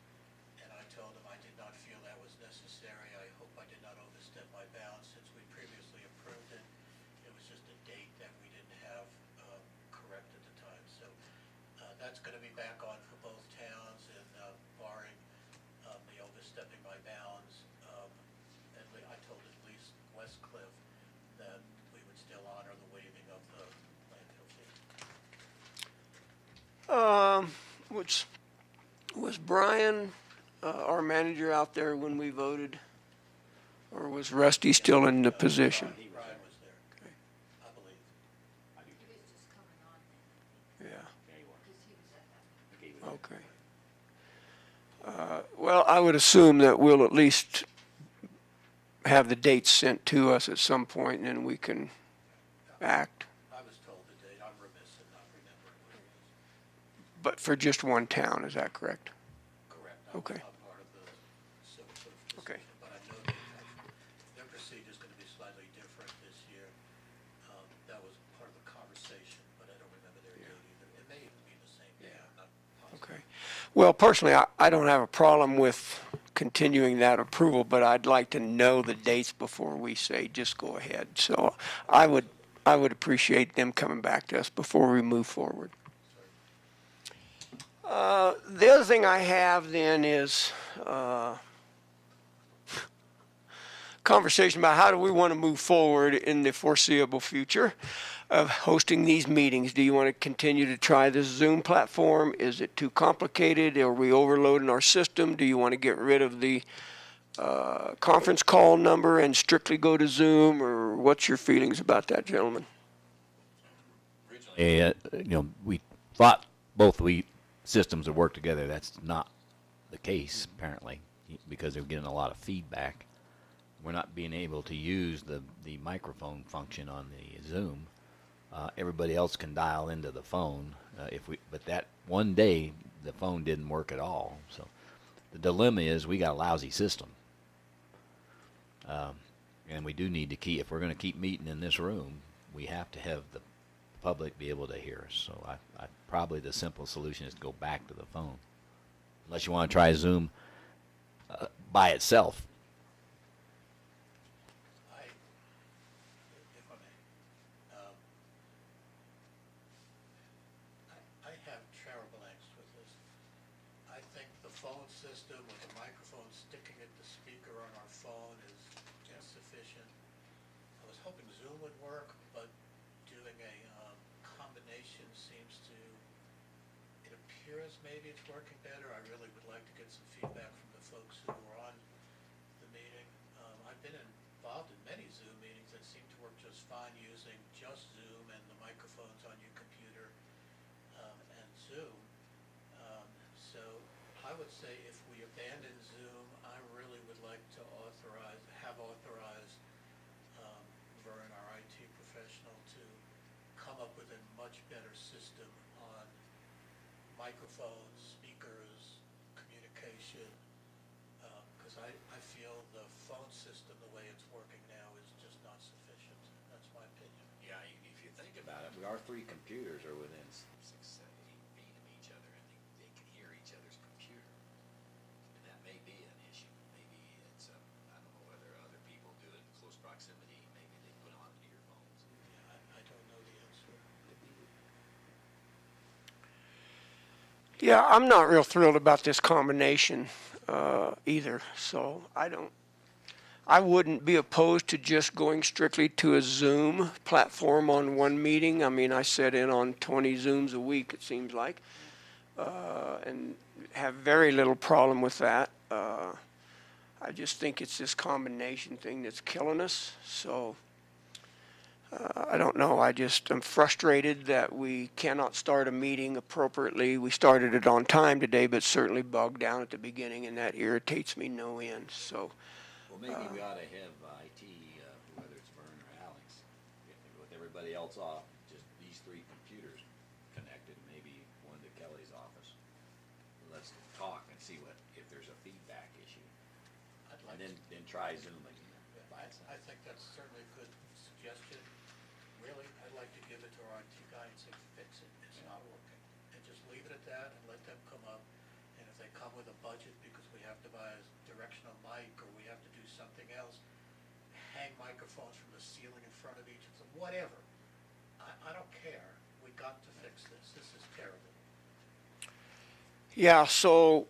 And I told them I did not feel that was necessary. I hope I did not overstep my bounds since we previously approved it. It was just a date that we didn't have correct at the time. So that's going to be back on for both towns, and barring the overstepping my bounds, I told at least Westcliff that we would still honor the waiving of the landfill fee. Was Brian, our manager, out there when we voted? Or was Rusty still in the position? Brian was there, I believe. He was just coming on then, Yeah, because he was at that. okay. Well, I would assume that we'll at least have the dates sent to us at some point, and then we can act. I was told the date. I'm remiss in not remembering what it was. But for just one town, is that correct? Correct. Okay. I'm part of the civil service Okay. decision, but I know their procedure is going to be slightly different this year. That was part of the conversation, but I don't remember their date either. It may even be the same day. I'm not positive. Okay. Well, personally, I don't have a problem with continuing that approval, but I'd like to know the dates before we say just go ahead. So I would appreciate them coming back to us before we move forward. The other thing I have then is conversation about how do we want to move forward in the foreseeable future of hosting these meetings. Do you want to continue to try this Zoom platform? Is it too complicated? Are we overloading our system? Do you want to get rid of the conference call number and strictly go to Zoom? Or what's your feelings about that, gentlemen? We thought both systems would work together. That's not the case, apparently, because they're getting a lot of feedback. We're not being able to use the microphone function on the Zoom. Everybody else can dial into the phone. But that one day the phone didn't work at all. So the dilemma is we got a lousy system, and we do need to keep. If we're going to keep meeting in this room, we have to have the public be able to hear us. So I probably the simple solution is to go back to the phone, unless you want to try Zoom by itself. If I may, I have terrible angst with this. I think the phone system with the microphone sticking at the speaker on our phone is insufficient. I was hoping Zoom would work, but doing a combination seems to, it appears maybe it's working better. I really would like to get some feedback from the folks who were on the meeting. I've been involved in many Zoom meetings that seem to work just fine using just Zoom and the microphones on your computer and Zoom. So I would say if we abandon Zoom, I really would like to have authorized Vern, our IT professional, to come up with a much better system on microphones, speakers, communication, because I feel the phone system, the way it's working now, is just not sufficient. That's my opinion. Yeah, if you think about it, our three computers are within 6, 7, 8 feet of each other, and they can hear each other's computer. And that may be an issue. Maybe it's, I don't know whether other people do it in close proximity. Maybe they put on earphones. Yeah, I don't know the answer. Yeah, I'm not real thrilled about this combination either, so I wouldn't be opposed to just going strictly to a Zoom platform on one meeting. I mean, I sit in on 20 Zooms a week, it seems like, and have very little problem with that. I just think it's this combination thing that's killing us, so I don't know. I'm frustrated that we cannot start a meeting appropriately. We started it on time today, but certainly bogged down at the beginning, and that irritates me no end, so. Well, maybe we ought to have IT, whether it's Vern or Alex, with everybody else off, just these three computers connected, maybe one to Kelly's office. Let's talk and see if there's a feedback issue. And then try Zoom again. I think that's certainly a good suggestion. Really, I'd like to give it to our IT guy and say, fix it, it's not working. And just leave it at that and let them come up. And if they come with a budget because we have to buy a directional mic or we have to do something else, hang microphones from the ceiling in front of each of them, whatever. I don't care. We got to fix this. This is terrible. Yeah, so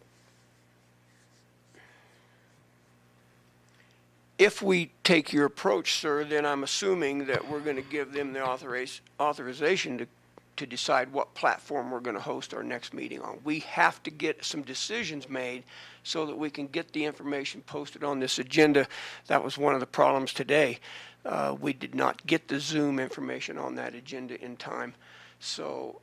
if we take your approach, sir, then I'm assuming that we're going to give them the authorization to decide what platform we're going to host our next meeting on. We have to get some decisions made so that we can get the information posted on this agenda. That was one of the problems today. We did not get the Zoom information on that agenda in time. So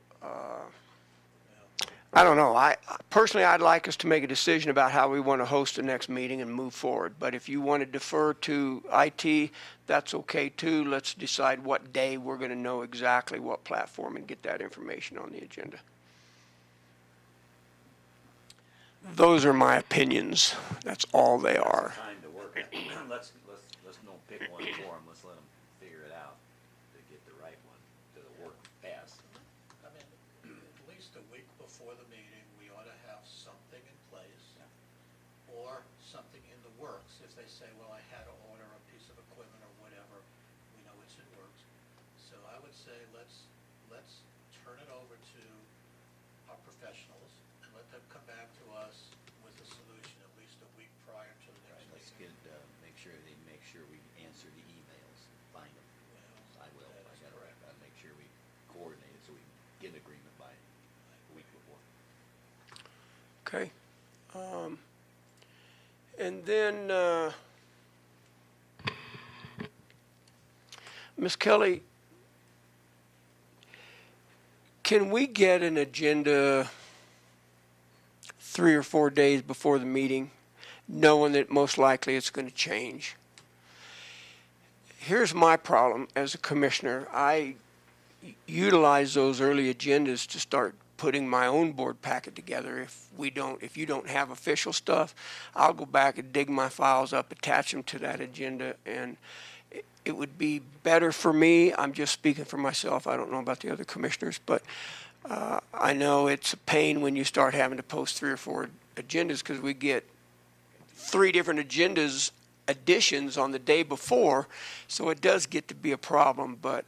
I don't know. Personally, I'd like us to make a decision about how we want to host the next meeting and move forward. But if you want to defer to IT, that's okay too. Let's decide what day we're going to know exactly what platform and get that information on the agenda. Those are my opinions. That's all they are. Time to work it. Let's don't pick one for them. Let's let them figure it out to get the right one to work fast. I mean, at least a week before the meeting, we ought to have something in place or something in the works. If they say, well, I had to order a piece of equipment or whatever, we know it's in works. So I would say let's turn it over to our professionals and let them come back to us with a solution at least a week prior to the next Let's meeting. make sure we answer the emails, find them. I will. I'll make sure we coordinate it so we can get an agreement by a week before. Okay. And then, Ms. Kelly, can we get an agenda 3 or 4 days before the meeting, knowing that most likely it's going to change? Here's my problem as a commissioner. I utilize those early agendas to start putting my own board packet together. If you don't have official stuff, I'll go back and dig my files up, attach them to that agenda, and it would be better for me. I'm just speaking for myself. I don't know about the other commissioners, but I know it's a pain when you start having to post 3 or 4 agendas because we get 3 different additions on the day before, so it does get to be a problem, but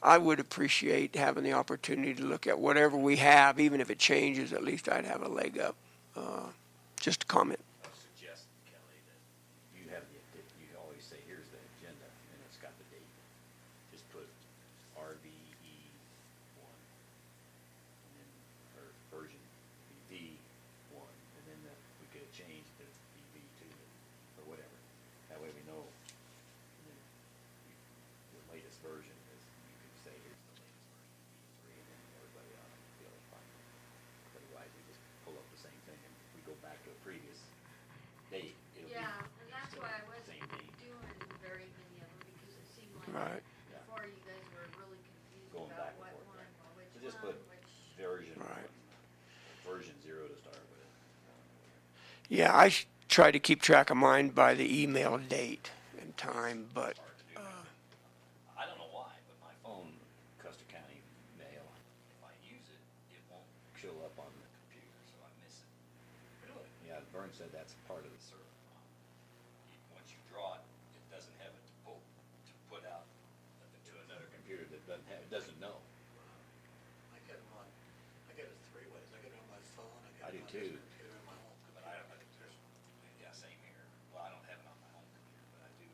I would appreciate having the opportunity to look at whatever we have, even if it changes, at least I'd have a leg up. Just a comment. I suggest, Kelly, that you always say, here's the agenda, and it's got the date. Just put RVE 1, and then, or version VV 1, and then we could change to VV 2, or whatever. That way we know the latest version is, you could say, here's the latest version, V3, and then everybody ought to be able to find it. Otherwise, we just pull up the same thing, and if we go back to a previous date, it'll be. Yeah, and that's why I wasn't Same date. doing very many of them, because it seemed like Right. before you guys were really confused Going about back and what forth, one, right. or which So just one, put which. version Right. 1, version 0 to start with. Yeah, try to keep track of mine by the email date and time, but Hard to do. I don't know why, but my phone, Custer County Mail, if I use it, it won't show up on the computer, so I miss it. Really? Yeah, Vern said that's part of the server. Once you draw it, it doesn't have it to put out to another computer that doesn't know. I get it 3 ways. I get it on my too. But I don't, yeah, same here. Well, I don't have it on my home computer, but I do,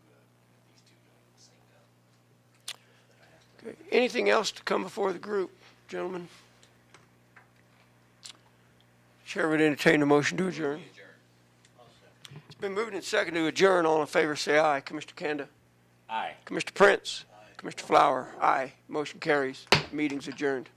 these two don't sync up. Okay. Anything else to come before the group, gentlemen? Chair would entertain a motion to adjourn. It's been moved and seconded to adjourn. All in favor say aye. Commissioner Kanda? Aye. Commissioner Prince? Commissioner Flower? Aye. Motion carries. Meeting's adjourned.